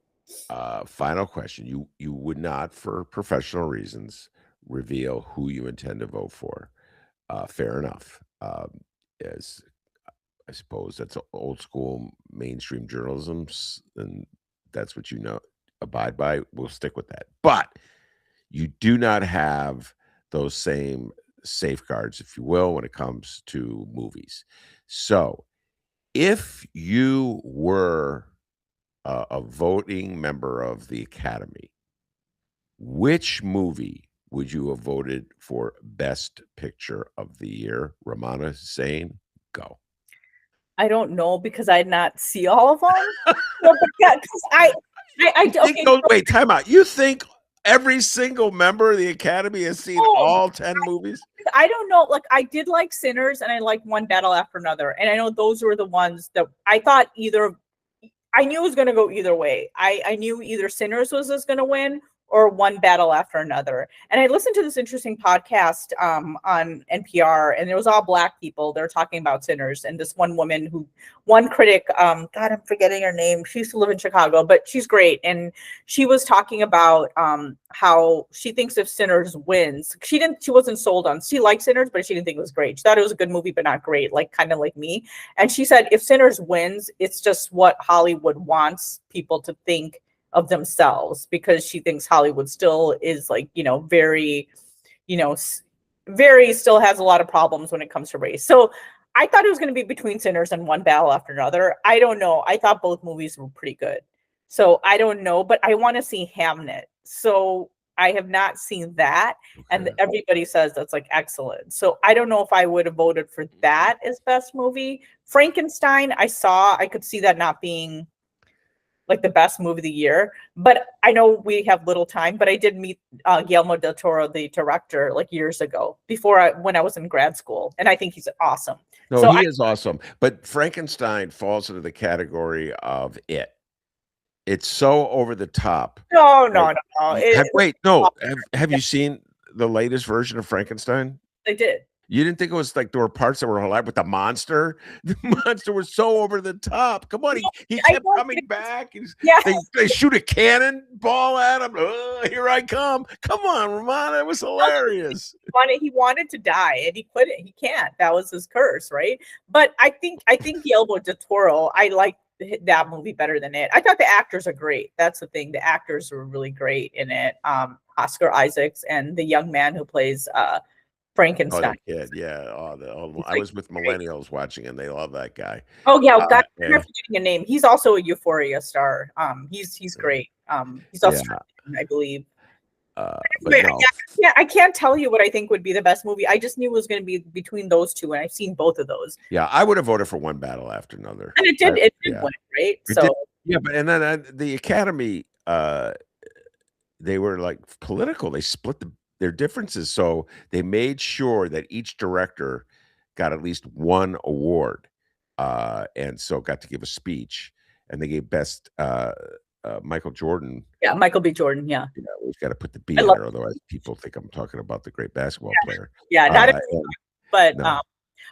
[SPEAKER 1] final question. You would not, for professional reasons, reveal who you intend to vote for. Fair enough. As I suppose that's old school mainstream journalism, and that's what you know, abide by. We'll stick with that. But you do not have those same safeguards, if you will, when it comes to movies. So if you were a voting member of the Academy, which movie would you have voted for Best Picture of the Year? Rummana Hussain, go.
[SPEAKER 2] I don't know because I did not see all of them. No,
[SPEAKER 1] wait, time out. You think every single member of the Academy has seen all 10 movies?
[SPEAKER 2] I don't know. Like I did like Sinners and I liked One Battle After Another. And I know those were the ones that I thought I knew it was going to go either way. I knew either Sinners was going to win or One Battle After Another. And I listened to this interesting podcast on NPR, and it was all Black people. They're talking about Sinners. And this one critic, God, I'm forgetting her name. She used to live in Chicago, but she's great. And she was talking about how she thinks if Sinners wins, she wasn't sold on, she liked Sinners, but she didn't think it was great. She thought it was a good movie, but not great, like kind of like me. And she said, if Sinners wins, it's just what Hollywood wants people to think of themselves, because she thinks Hollywood still is like, you know, very still has a lot of problems when it comes to race. So I thought it was going to be between Sinners and One Battle After Another. I don't know. I thought both movies were pretty good. So I don't know, but I want to see Hamnet. So I have not seen that. Okay. And everybody says that's like excellent. So I don't know if I would have voted for that as best movie. Frankenstein, I could see that not being like the best movie of the year. But I know we have little time, but I did meet Guillermo del Toro, the director, like years ago when I was in grad school. And I think he's awesome.
[SPEAKER 1] No, he is awesome. But Frankenstein falls into the category of it. It's so over the top.
[SPEAKER 2] No.
[SPEAKER 1] Wait, no. Have you seen the latest version of Frankenstein?
[SPEAKER 2] I did.
[SPEAKER 1] You didn't think it was like there were parts that were alive with the monster? The monster was so over the top. Come on, he kept coming back. They shoot a cannonball at him. Here I come. Come on, Rummana. It was hilarious.
[SPEAKER 2] He wanted to die and he couldn't. He can't. That was his curse, right? But I think Guillermo del Toro, I like that movie better than it. I thought the actors are great. That's the thing. The actors were really great in it. Oscar Isaacs and the young man who plays Frankenstein.
[SPEAKER 1] Oh, yeah. I was with millennials watching, and they love that guy.
[SPEAKER 2] Oh yeah, I'm forgetting a name. He's also a Euphoria star. He's great. He's Australian, I believe. I can't tell you what I think would be the best movie. I just knew it was going to be between those two, and I've seen both of those.
[SPEAKER 1] Yeah, I would have voted for One Battle After Another,
[SPEAKER 2] and it did win, right?
[SPEAKER 1] But then the Academy, they were like political. They split their differences, so they made sure that each director got at least one award, and so got to give a speech. And they gave best Michael Jordan.
[SPEAKER 2] Yeah, Michael B. Jordan. Yeah,
[SPEAKER 1] we've got to put the B in there, otherwise people think I'm talking about the great basketball player.
[SPEAKER 2] Yeah, not but
[SPEAKER 1] no.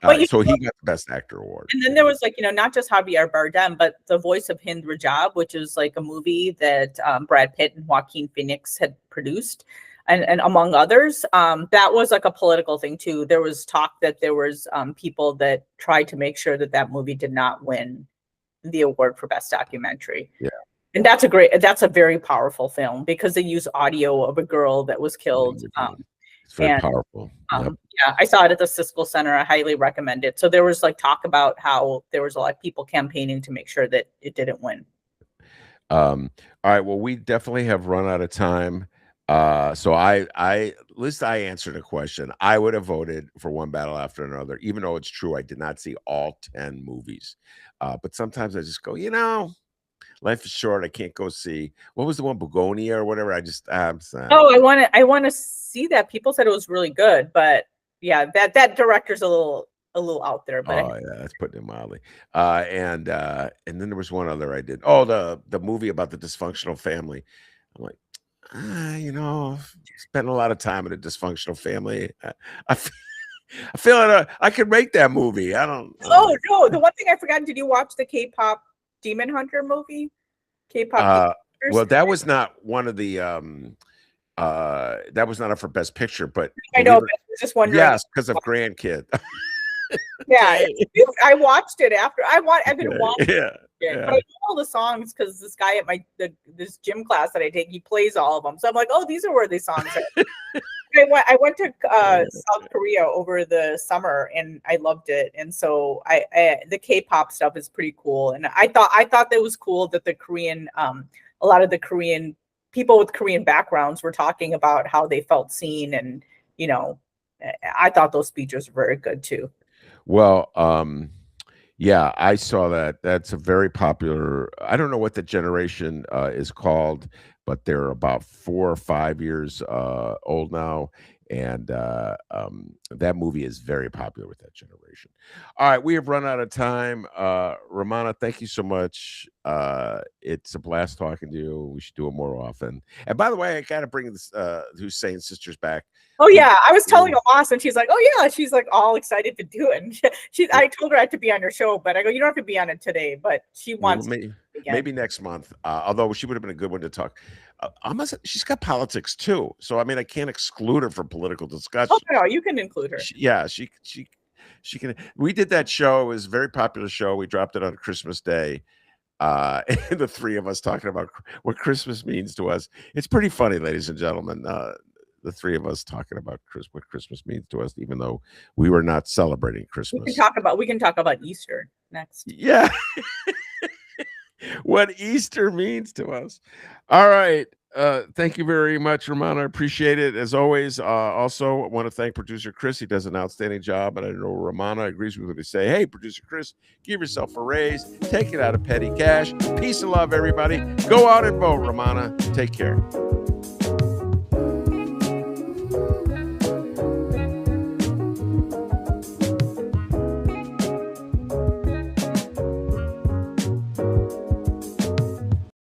[SPEAKER 1] But so he got the best actor award.
[SPEAKER 2] And then there was not just Javier Bardem, but the voice of Hind Rajab, which is like a movie that Brad Pitt and Joaquin Phoenix had produced. And among others, that was like a political thing too. There was talk that there was people that tried to make sure that movie did not win the award for best documentary.
[SPEAKER 1] Yeah,
[SPEAKER 2] and that's a very powerful film because they use audio of a girl that was killed.
[SPEAKER 1] It's very powerful.
[SPEAKER 2] Yeah, I saw it at the Siskel Center. I highly recommend it. So there was like talk about how there was a lot of people campaigning to make sure that it didn't win.
[SPEAKER 1] All right. Well, we definitely have run out of time. So at least I answered a question. I would have voted for One Battle After Another, even though it's true I did not see all 10 movies. But sometimes I just go, life is short. I can't go see, what was the one, Begonia or whatever? I'm sad.
[SPEAKER 2] Oh, I want to see that. People said it was really good, but yeah, that director's a little out there. But
[SPEAKER 1] that's putting it mildly. And then there was one other I did. Oh, the movie about the dysfunctional family. I'm like, spent a lot of time in a dysfunctional family. I feel like I could make that movie. No,
[SPEAKER 2] the one thing I forgot, did you watch the K-pop Demon Hunter movie? K-pop.
[SPEAKER 1] Well, that was not one of the that was not up for Best Picture, but
[SPEAKER 2] I know, but I was just wondering.
[SPEAKER 1] Yes, because of Grandkid.
[SPEAKER 2] Yeah, I watched it after. I've been watching.
[SPEAKER 1] Yeah.
[SPEAKER 2] But I know all the songs because this guy at this gym class that I take, he plays all of them. So I'm like, oh, these are where the songs are. I went to South Korea over the summer and I loved it. And so the K-pop stuff is pretty cool. And I thought that was cool that the Korean, a lot of the Korean people with Korean backgrounds were talking about how they felt seen. And, I thought those speeches were very good too.
[SPEAKER 1] Well, yeah, I saw that. That's a very popular. I don't know what the generation is called, but they're about 4 or 5 years old now, and that movie is very popular with that generation. All right, we have run out of time. Rummana, thank you so much. It's a blast talking to you. We should do it more often. And by the way, I got to bring this Hussain sisters back.
[SPEAKER 2] Oh yeah, I was telling Amos, and she's like, "Oh yeah," she's like all excited to do it. And I told her I had to be on your show, but I go, "You don't have to be on it today." But she wants
[SPEAKER 1] maybe next month. Although she would have been a good one to talk. She's got politics too, so I mean, I can't exclude her from political discussion.
[SPEAKER 2] Oh no, you can include her.
[SPEAKER 1] She can. We did that show. It was a very popular show. We dropped it on Christmas Day. And the three of us talking about what Christmas means to us. It's pretty funny, ladies and gentlemen. The three of us talking about what Christmas means to us, even though we were not celebrating Christmas.
[SPEAKER 2] We can talk about Easter next.
[SPEAKER 1] Yeah. What Easter means to us. All right. Thank you very much, Rummana. I appreciate it as always. Also, I want to thank producer Chris. He does an outstanding job, and I know Rummana agrees with what they say. Hey, producer Chris, give yourself a raise. Take it out of petty cash. Peace and love, everybody. Go out and vote, Rummana. Take care.